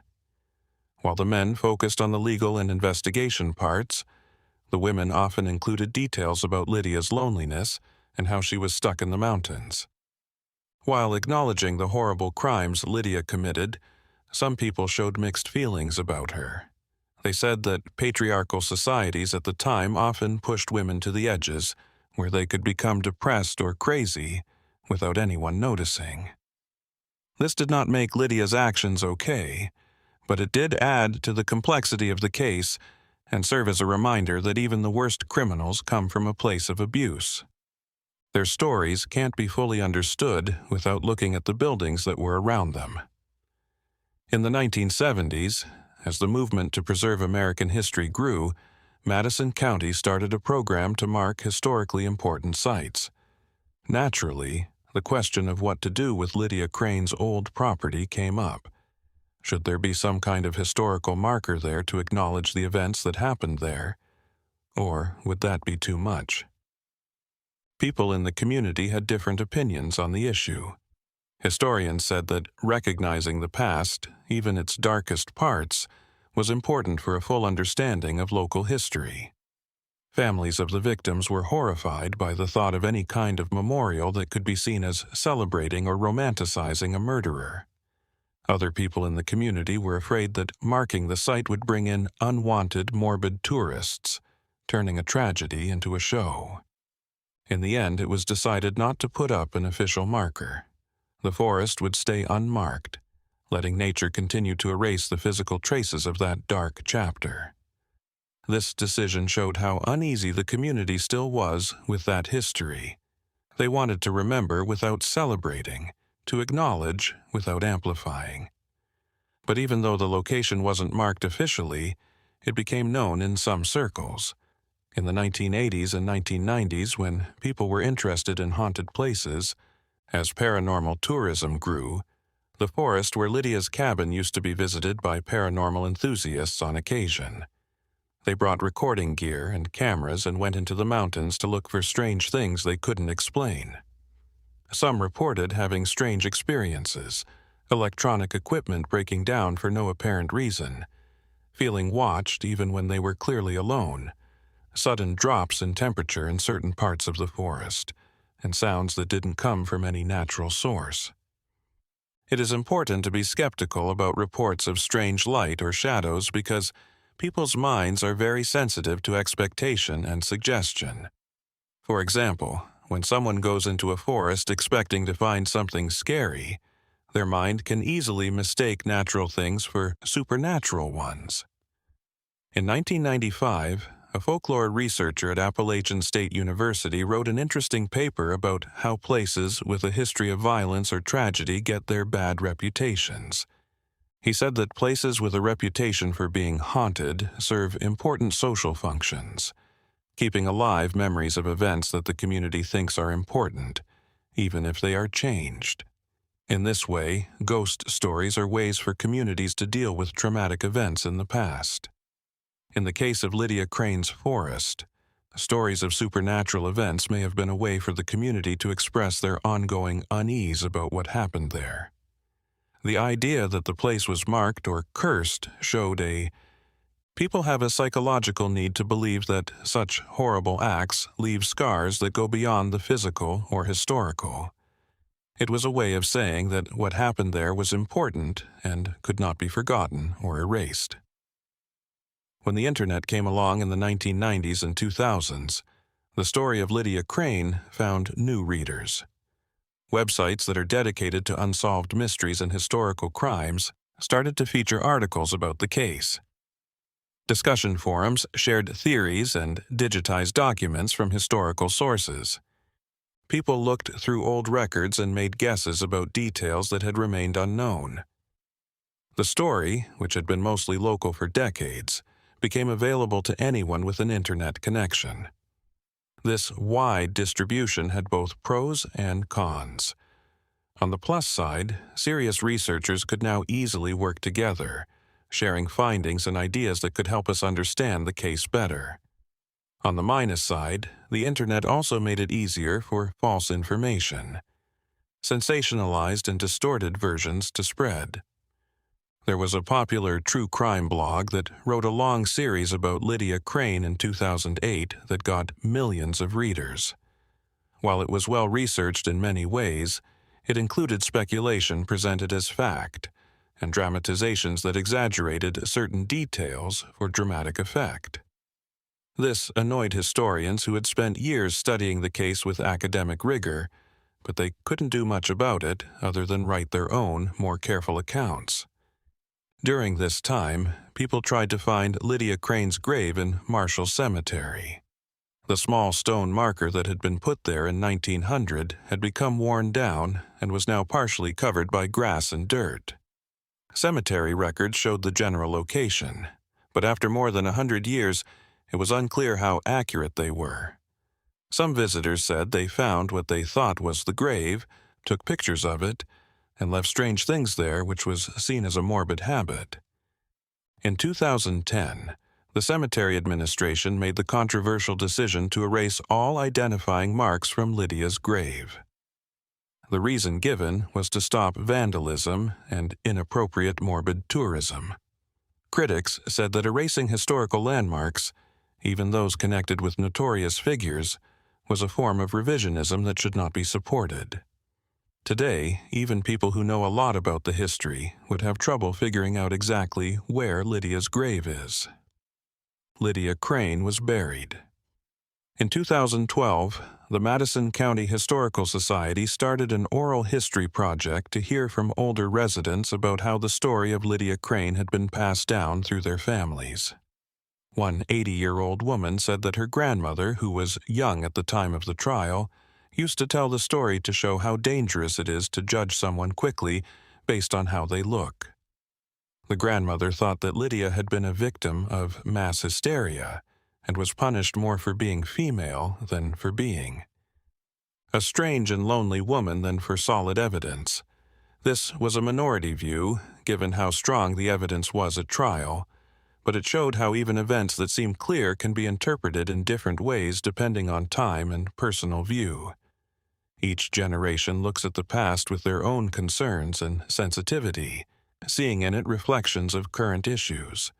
While the men focused on the legal and investigation parts, the women often included details about Lydia's loneliness and how she was stuck in the mountains. While acknowledging the horrible crimes Lydia committed, some people showed mixed feelings about her. They said that patriarchal societies at the time often pushed women to the edges, where they could become depressed or crazy without anyone noticing. This did not make Lydia's actions okay, but it did add to the complexity of the case and serve as a reminder that even the worst criminals come from a place of abuse. Their stories can't be fully understood without looking at the buildings that were around them. In the 1970s, as the movement to preserve American history grew, Madison County started a program to mark historically important sites. Naturally, the question of what to do with Lydia Crane's old property came up. Should there be some kind of historical marker there to acknowledge the events that happened there? Or would that be too much? People in the community had different opinions on the issue. Historians said that recognizing the past, even its darkest parts, was important for a full understanding of local history. Families of the victims were horrified by the thought of any kind of memorial that could be seen as celebrating or romanticizing a murderer. Other people in the community were afraid that marking the site would bring in unwanted, morbid tourists, turning a tragedy into a show. In the end, it was decided not to put up an official marker. The forest would stay unmarked, letting nature continue to erase the physical traces of that dark chapter. This decision showed how uneasy the community still was with that history. They wanted to remember without celebrating, to acknowledge without amplifying. But even though the location wasn't marked officially, it became known in some circles. In the 1980s and 1990s, when people were interested in haunted places, as paranormal tourism grew, the forest where Lydia's cabin used to be visited by paranormal enthusiasts on occasion. They brought recording gear and cameras and went into the mountains to look for strange things they couldn't explain. Some reported having strange experiences, electronic equipment breaking down for no apparent reason, feeling watched even when they were clearly alone, sudden drops in temperature in certain parts of the forest, and sounds that didn't come from any natural source. It is important to be skeptical about reports of strange light or shadows because people's minds are very sensitive to expectation and suggestion. For example, when someone goes into a forest expecting to find something scary, their mind can easily mistake natural things for supernatural ones. In 1995, a folklore researcher at Appalachian State University wrote an interesting paper about how places with a history of violence or tragedy get their bad reputations. He said that places with a reputation for being haunted serve important social functions, keeping alive memories of events that the community thinks are important, even if they are changed. In this way, ghost stories are ways for communities to deal with traumatic events in the past. In the case of Lydia Crane's forest, stories of supernatural events may have been a way for the community to express their ongoing unease about what happened there. The idea that the place was marked or cursed showed people have a psychological need to believe that such horrible acts leave scars that go beyond the physical or historical. It was a way of saying that what happened there was important and could not be forgotten or erased. When the Internet came along in the 1990s and 2000s, the story of Lydia Crane found new readers. Websites that are dedicated to unsolved mysteries and historical crimes started to feature articles about the case. Discussion forums shared theories and digitized documents from historical sources. People looked through old records and made guesses about details that had remained unknown. The story, which had been mostly local for decades, became available to anyone with an internet connection. This wide distribution had both pros and cons. On the plus side, serious researchers could now easily work together, sharing findings and ideas that could help us understand the case better. On the minus side, the internet also made it easier for false information, sensationalized and distorted versions to spread. There was a popular true crime blog that wrote a long series about Lydia Crane in 2008 that got millions of readers. While it was well researched in many ways, it included speculation presented as fact, and dramatizations that exaggerated certain details for dramatic effect. This annoyed historians who had spent years studying the case with academic rigor, but they couldn't do much about it other than write their own, more careful accounts. During this time, people tried to find Lydia Crane's grave in Marshall Cemetery. The small stone marker that had been put there in 1900 had become worn down and was now partially covered by grass and dirt. Cemetery records showed the general location, but after more than 100 years, it was unclear how accurate they were. Some visitors said they found what they thought was the grave, took pictures of it, and left strange things there, which was seen as a morbid habit. In 2010, the cemetery administration made the controversial decision to erase all identifying marks from Lydia's grave. The reason given was to stop vandalism and inappropriate morbid tourism. Critics said that erasing historical landmarks, even those connected with notorious figures, was a form of revisionism that should not be supported. Today, even people who know a lot about the history would have trouble figuring out exactly where Lydia's grave is. Lydia Crane was buried. In 2012, the Madison County Historical Society started an oral history project to hear from older residents about how the story of Lydia Crane had been passed down through their families. One 80-year-old woman said that her grandmother, who was young at the time of the trial, used to tell the story to show how dangerous it is to judge someone quickly based on how they look. The grandmother thought that Lydia had been a victim of mass hysteria and was punished more for being female than for being. A strange and lonely woman than for solid evidence. This was a minority view, given how strong the evidence was at trial, but it showed how even events that seem clear can be interpreted in different ways depending on time and personal view. Each generation looks at the past with their own concerns and sensitivity, seeing in it reflections of current issues.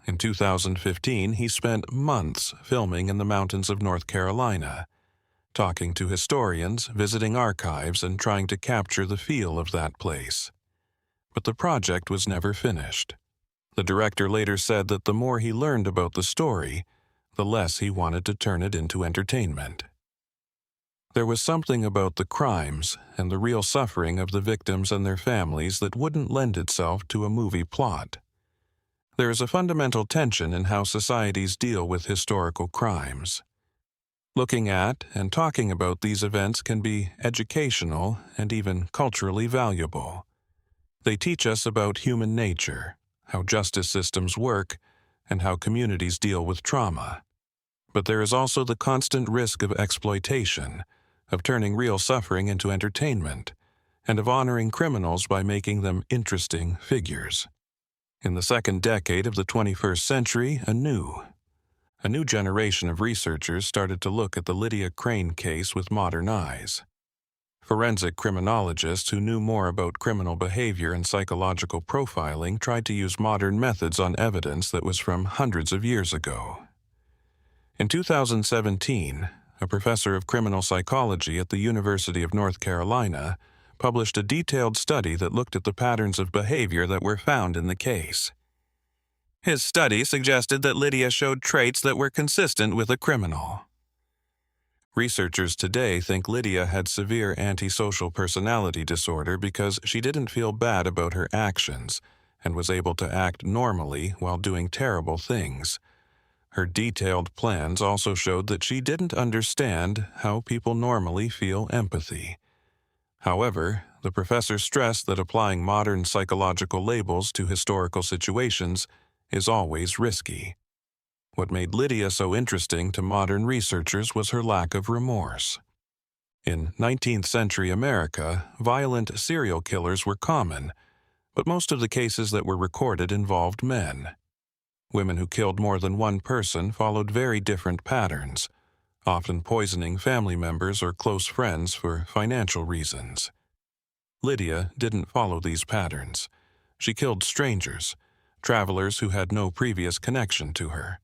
In 2015, he spent months filming in the mountains of North Carolina, talking to historians, visiting archives, and trying to capture the feel of that place. But the project was never finished. The director later said that the more he learned about the story, the less he wanted to turn it into entertainment. There was something about the crimes and the real suffering of the victims and their families that wouldn't lend itself to a movie plot. There is a fundamental tension in how societies deal with historical crimes. Looking at and talking about these events can be educational and even culturally valuable. They teach us about human nature, how justice systems work, and how communities deal with trauma. But there is also the constant risk of exploitation, of turning real suffering into entertainment, and of honoring criminals by making them interesting figures. In the second decade of the 21st century, a new generation of researchers started to look at the Lydia Crane case with modern eyes. Forensic criminologists who knew more about criminal behavior and psychological profiling tried to use modern methods on evidence that was from hundreds of years ago. In 2017, a professor of criminal psychology at the University of North Carolina published a detailed study that looked at the patterns of behavior that were found in the case. His study suggested that Lydia showed traits that were consistent with a criminal. Researchers today think Lydia had severe antisocial personality disorder because she didn't feel bad about her actions and was able to act normally while doing terrible things. Her detailed plans also showed that she didn't understand how people normally feel empathy. However, the professor stressed that applying modern psychological labels to historical situations is always risky. What made Lydia so interesting to modern researchers was her lack of remorse. In 19th century America, violent serial killers were common, but most of the cases that were recorded involved men. Women who killed more than one person followed very different patterns, often poisoning family members or close friends for financial reasons. Lydia didn't follow these patterns. She killed strangers, travelers who had no previous connection to her.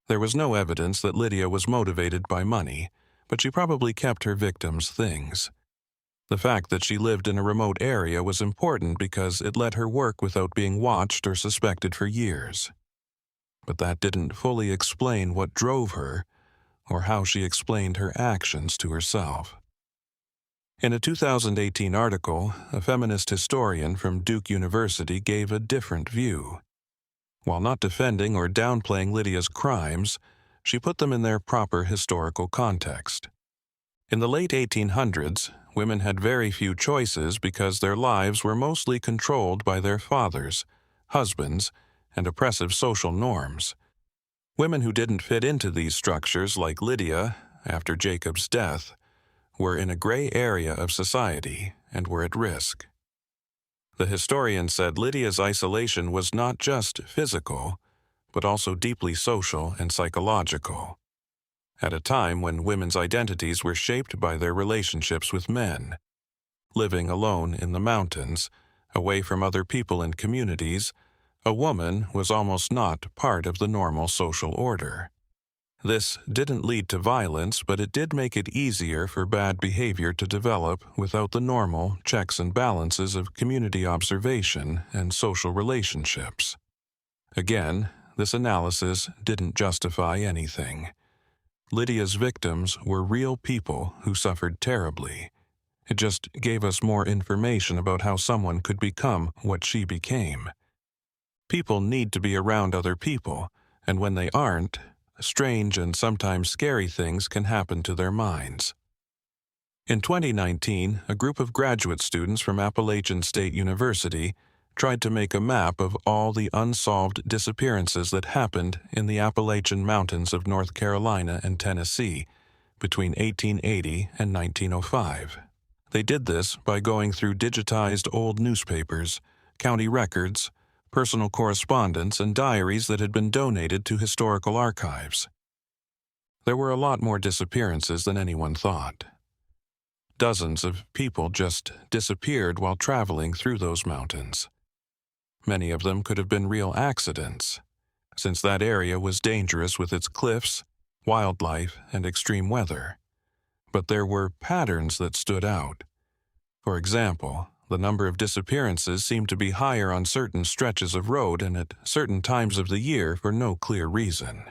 There was no evidence that Lydia was motivated by money, but she probably kept her victims' things. The fact that she lived in a remote area was important because it let her work without being watched or suspected for years. But that didn't fully explain what drove her or how she explained her actions to herself. In a 2018 article, a feminist historian from Duke University gave a different view. While not defending or downplaying Lydia's crimes, she put them in their proper historical context. In the late 1800s, women had very few choices because their lives were mostly controlled by their fathers, husbands, and oppressive social norms. Women who didn't fit into these structures, like Lydia, after Jacob's death, were in a gray area of society and were at risk. The historian said Lydia's isolation was not just physical, but also deeply social and psychological. At a time when women's identities were shaped by their relationships with men. Living alone in the mountains, away from other people and communities, a woman was almost not part of the normal social order. This didn't lead to violence, but it did make it easier for bad behavior to develop without the normal checks and balances of community observation and social relationships. Again, this analysis didn't justify anything. Lydia's victims were real people who suffered terribly. It just gave us more information about how someone could become what she became. People need to be around other people, and when they aren't, strange and sometimes scary things can happen to their minds. In 2019, a group of graduate students from Appalachian State University tried to make a map of all the unsolved disappearances that happened in the Appalachian Mountains of North Carolina and Tennessee between 1880 and 1905. They did this by going through digitized old newspapers, county records, personal correspondence, and diaries that had been donated to historical archives. There were a lot more disappearances than anyone thought. Dozens of people just disappeared while traveling through those mountains. Many of them could have been real accidents, since that area was dangerous with its cliffs, wildlife, and extreme weather. But there were patterns that stood out. For example, the number of disappearances seemed to be higher on certain stretches of road and at certain times of the year for no clear reason.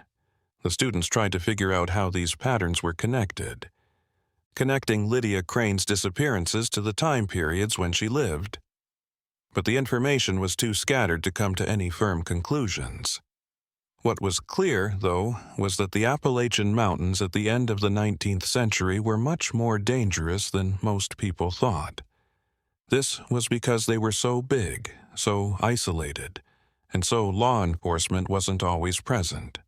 The students tried to figure out how these patterns were connected, connecting Lydia Crane's disappearances to the time periods when she lived. But the information was too scattered to come to any firm conclusions. What was clear, though, was that the Appalachian Mountains at the end of the 19th century were much more dangerous than most people thought. This was because they were so big, so isolated, and so law enforcement wasn't always present.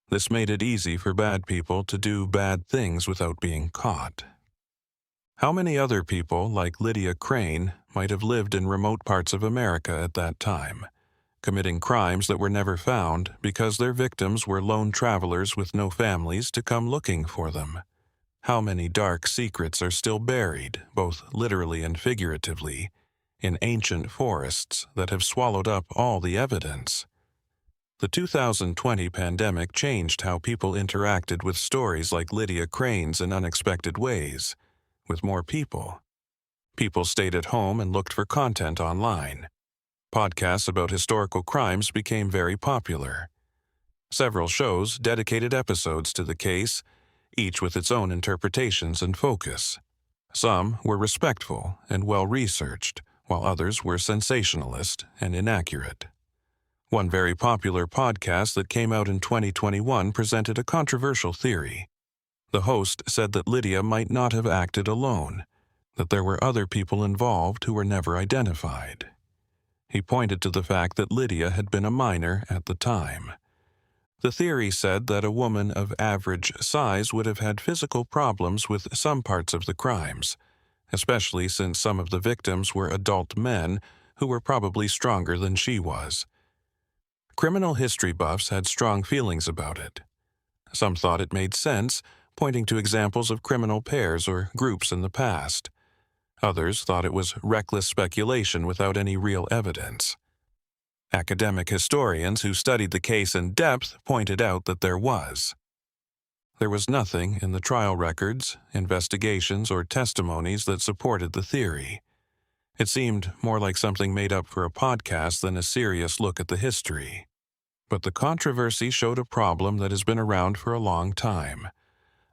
This made it easy for bad people to do bad things without being caught. How many other people, like Lydia Crane, might have lived in remote parts of America at that time, committing crimes that were never found because their victims were lone travelers with no families to come looking for them? How many dark secrets are still buried, both literally and figuratively, in ancient forests that have swallowed up all the evidence? The 2020 pandemic changed how people interacted with stories like Lydia Crane's in unexpected ways. With more people stayed at home and looked for content online. Podcasts about historical crimes became very popular. Several shows dedicated episodes to the case, each with its own interpretations and focus. Some were respectful and well-researched, while others were sensationalist and inaccurate. One very popular podcast that came out in 2021 presented a controversial theory. The host said that Lydia might not have acted alone, that there were other people involved who were never identified. He pointed to the fact that Lydia had been a minor at the time. The theory said that a woman of average size would have had physical problems with some parts of the crimes, especially since some of the victims were adult men who were probably stronger than she was. Criminal history buffs had strong feelings about it. Some thought it made sense, pointing to examples of criminal pairs or groups in the past. Others thought it was reckless speculation without any real evidence. Academic historians who studied the case in depth pointed out that there was. There was nothing in the trial records, investigations, or testimonies that supported the theory. It seemed more like something made up for a podcast than a serious look at the history. But the controversy showed a problem that has been around for a long time: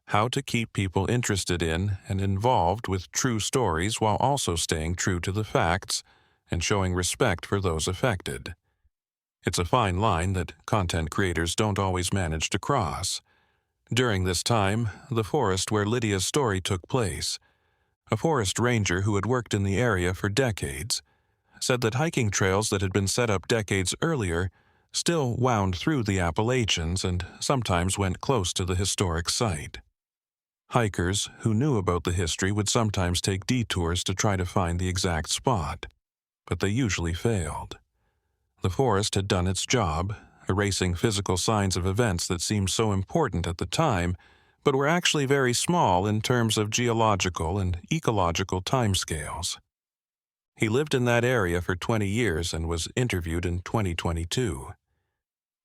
how to keep people interested in and involved with true stories while also staying true to the facts and showing respect for those affected. It's a fine line that content creators don't always manage to cross. During this time, the forest where Lydia's story took place, a forest ranger who had worked in the area for decades, said that hiking trails that had been set up decades earlier still wound through the Appalachians and sometimes went close to the historic site. Hikers who knew about the history would sometimes take detours to try to find the exact spot, but they usually failed. The forest had done its job, erasing physical signs of events that seemed so important at the time, but were actually very small in terms of geological and ecological timescales. He lived in that area for 20 years and was interviewed in 2022.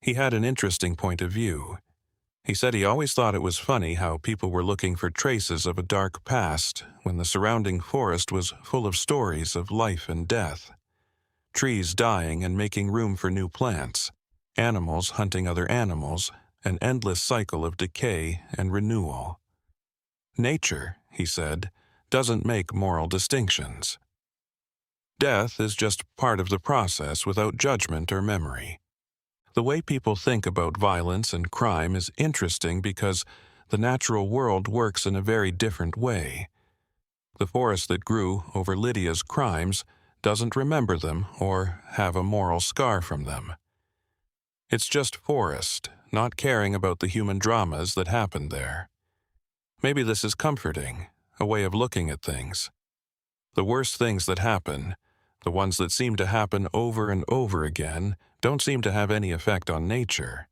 He had an interesting point of view. He said he always thought it was funny how people were looking for traces of a dark past when the surrounding forest was full of stories of life and death. Trees dying and making room for new plants, animals hunting other animals, an endless cycle of decay and renewal. Nature, he said, doesn't make moral distinctions. Death is just part of the process without judgment or memory. The way people think about violence and crime is interesting because the natural world works in a very different way. The forest that grew over Lydia's crimes doesn't remember them or have a moral scar from them. It's just forest, not caring about the human dramas that happened there. Maybe this is comforting, a way of looking at things. The worst things that happen, the ones that seem to happen over and over again, don't seem to have any effect on nature.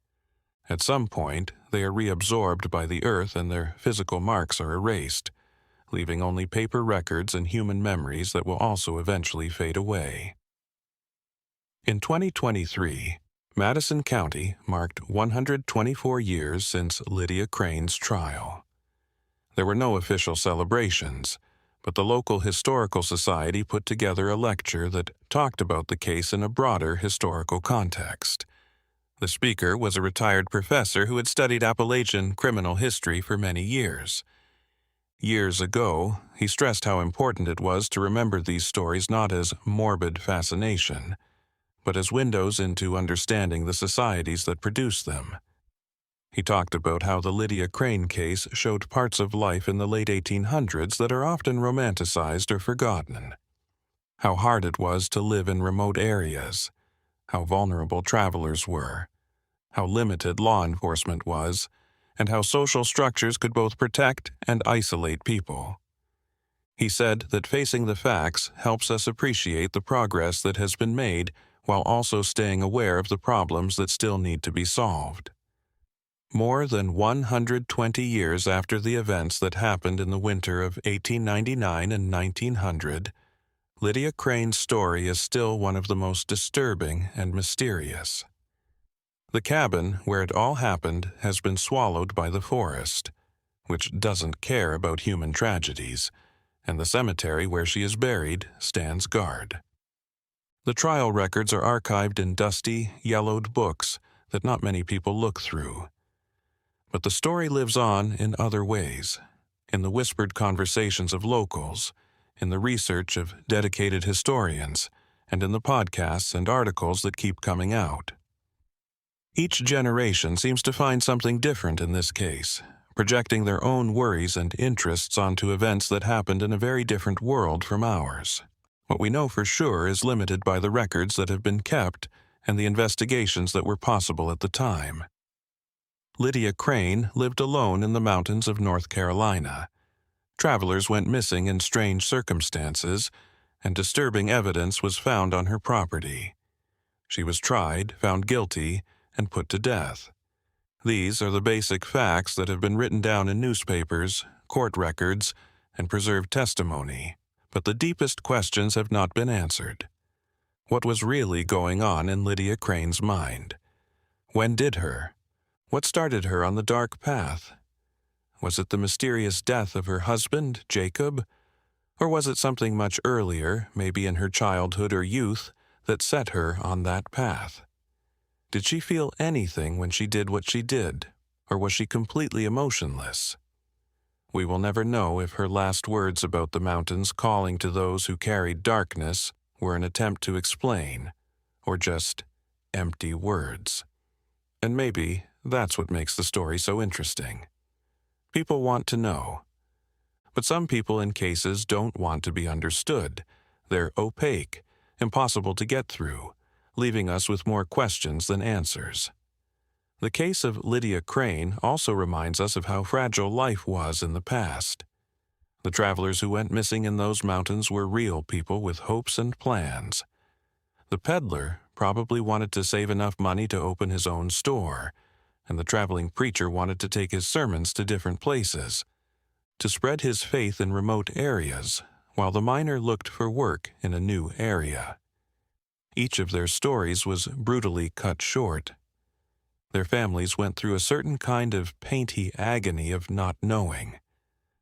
At some point, they are reabsorbed by the earth and their physical marks are erased, leaving only paper records and human memories that will also eventually fade away. In 2023, Madison County marked 124 years since Lydia Crane's trial. There were no official celebrations, but the local historical society put together a lecture that talked about the case in a broader historical context. The speaker was a retired professor who had studied Appalachian criminal history for many years. Years ago, he stressed how important it was to remember these stories not as morbid fascination, but as windows into understanding the societies that produced them. He talked about how the Lydia Crane case showed parts of life in the late 1800s that are often romanticized or forgotten. How hard it was to live in remote areas, how vulnerable travelers were, how limited law enforcement was, and how social structures could both protect and isolate people. He said that facing the facts helps us appreciate the progress that has been made while also staying aware of the problems that still need to be solved. More than 120 years after the events that happened in the winter of 1899 and 1900, Lydia Crane's story is still one of the most disturbing and mysterious. The cabin where it all happened has been swallowed by the forest, which doesn't care about human tragedies, and the cemetery where she is buried stands guard. The trial records are archived in dusty, yellowed books that not many people look through. But the story lives on in other ways, in the whispered conversations of locals, in the research of dedicated historians, and in the podcasts and articles that keep coming out. Each generation seems to find something different in this case, projecting their own worries and interests onto events that happened in a very different world from ours. What we know for sure is limited by the records that have been kept and the investigations that were possible at the time. Lydia Crane lived alone in the mountains of North Carolina. Travelers went missing in strange circumstances, and disturbing evidence was found on her property. She was tried, found guilty, and put to death. These are the basic facts that have been written down in newspapers, court records, and preserved testimony, but the deepest questions have not been answered. What was really going on in Lydia Crane's mind? When did her? What started her on the dark path? Was it the mysterious death of her husband, Jacob? Or was it something much earlier, maybe in her childhood or youth, that set her on that path? Did she feel anything when she did what she did, or was she completely emotionless? We will never know if her last words about the mountains calling to those who carried darkness were an attempt to explain, or just empty words. And maybe that's what makes the story so interesting. People want to know. But some people in cases don't want to be understood. They're opaque, impossible to get through, leaving us with more questions than answers. The case of Lydia Crane also reminds us of how fragile life was in the past. The travelers who went missing in those mountains were real people with hopes and plans. The peddler probably wanted to save enough money to open his own store, and the traveling preacher wanted to take his sermons to different places, to spread his faith in remote areas, while the miner looked for work in a new area. Each of their stories was brutally cut short. Their families went through a certain kind of painty agony of not knowing.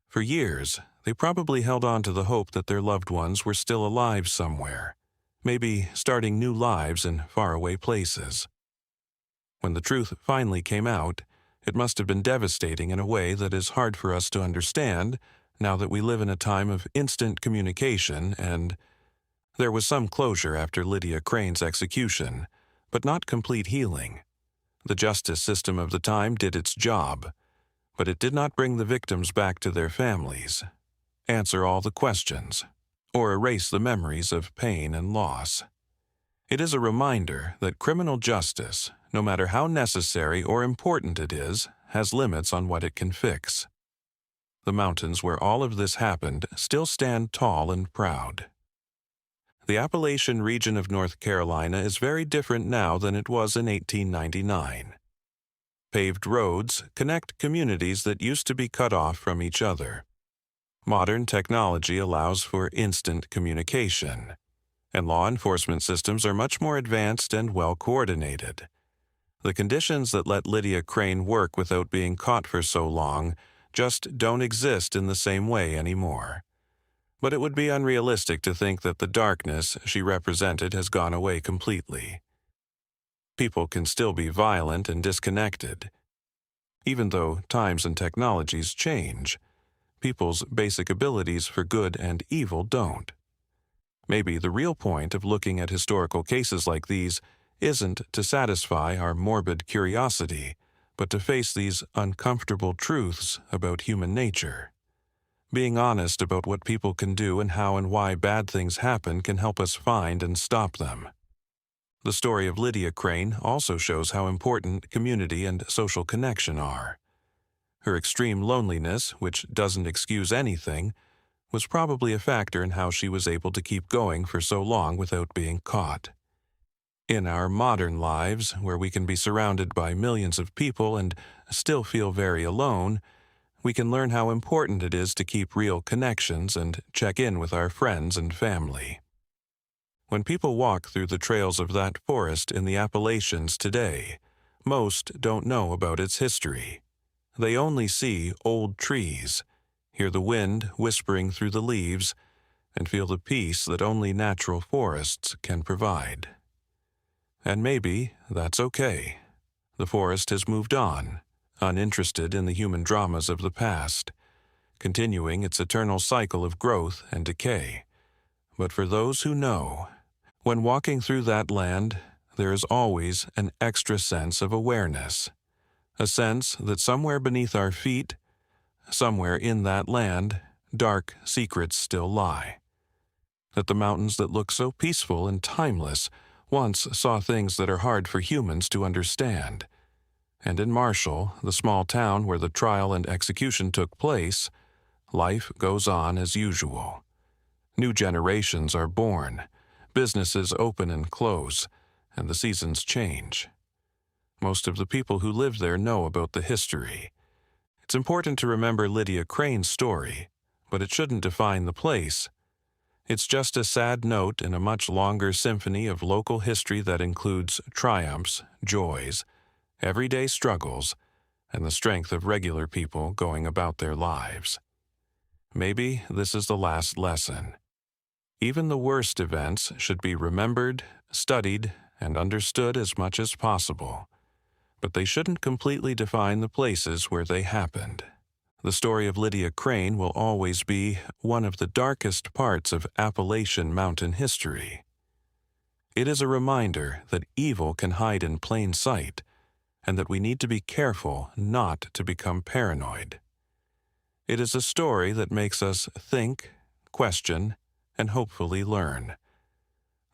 For years, they probably held on to the hope that their loved ones were still alive somewhere, maybe starting new lives in faraway places. When the truth finally came out, it must have been devastating in a way that is hard for us to understand now that we live in a time of instant communication and there was some closure after Lydia Crane's execution, but not complete healing. The justice system of the time did its job, but it did not bring the victims back to their families, answer all the questions, or erase the memories of pain and loss. It is a reminder that criminal justice, no matter how necessary or important it is, has limits on what it can fix. The mountains where all of this happened still stand tall and proud. The Appalachian region of North Carolina is very different now than it was in 1899. Paved roads connect communities that used to be cut off from each other. Modern technology allows for instant communication, and law enforcement systems are much more advanced and well-coordinated. The conditions that let Lydia Crane work without being caught for so long just don't exist in the same way anymore. But it would be unrealistic to think that the darkness she represented has gone away completely. People can still be violent and disconnected. Even though times and technologies change, people's basic abilities for good and evil don't. Maybe the real point of looking at historical cases like these isn't to satisfy our morbid curiosity, but to face these uncomfortable truths about human nature. Being honest about what people can do and how and why bad things happen can help us find and stop them. The story of Lydia Crane also shows how important community and social connection are. Her extreme loneliness, which doesn't excuse anything, was probably a factor in how she was able to keep going for so long without being caught. In our modern lives, where we can be surrounded by millions of people and still feel very alone, we can learn how important it is to keep real connections and check in with our friends and family. When people walk through the trails of that forest in the Appalachians today, most don't know about its history. They only see old trees, hear the wind whispering through the leaves, and feel the peace that only natural forests can provide. And maybe that's okay. The forest has moved on, uninterested in the human dramas of the past, continuing its eternal cycle of growth and decay. But for those who know, when walking through that land, there is always an extra sense of awareness, a sense that somewhere beneath our feet, somewhere in that land, dark secrets still lie. That the mountains that look so peaceful and timeless once saw things that are hard for humans to understand. And in Marshall, the small town where the trial and execution took place, life goes on as usual. New generations are born, businesses open and close, and the seasons change. Most of the people who live there know about the history. It's important to remember Lydia Crane's story, but it shouldn't define the place. It's just a sad note in a much longer symphony of local history that includes triumphs, joys, everyday struggles, and the strength of regular people going about their lives. Maybe this is the last lesson. Even the worst events should be remembered, studied, and understood as much as possible. But they shouldn't completely define the places where they happened. The story of Lydia Crane will always be one of the darkest parts of Appalachian mountain history. It is a reminder that evil can hide in plain sight, and that we need to be careful not to become paranoid. It is a story that makes us think, question, and hopefully learn.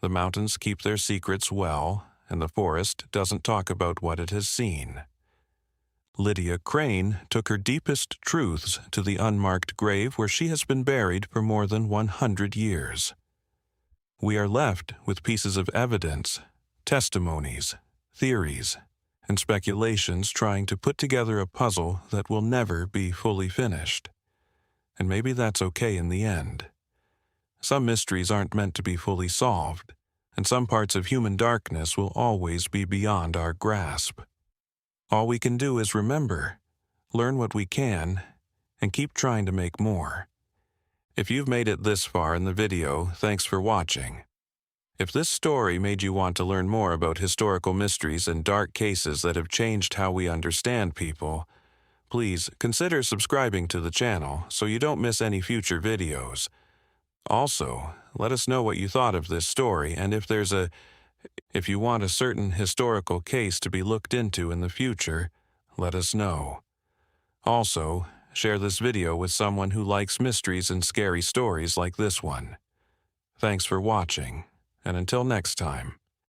The mountains keep their secrets well, and the forest doesn't talk about what it has seen. Lydia Crane took her deepest truths to the unmarked grave where she has been buried for more than 100 years. We are left with pieces of evidence, testimonies, theories, and speculations trying to put together a puzzle that will never be fully finished. And maybe that's okay in the end. Some mysteries aren't meant to be fully solved, and some parts of human darkness will always be beyond our grasp. All we can do is remember, learn what we can, and keep trying to make more. If you've made it this far in the video, thanks for watching. If this story made you want to learn more about historical mysteries and dark cases that have changed how we understand people, please consider subscribing to the channel so you don't miss any future videos. Also, let us know what you thought of this story and if you want a certain historical case to be looked into in the future, let us know. Also, share this video with someone who likes mysteries and scary stories like this one. Thanks for watching, and until next time.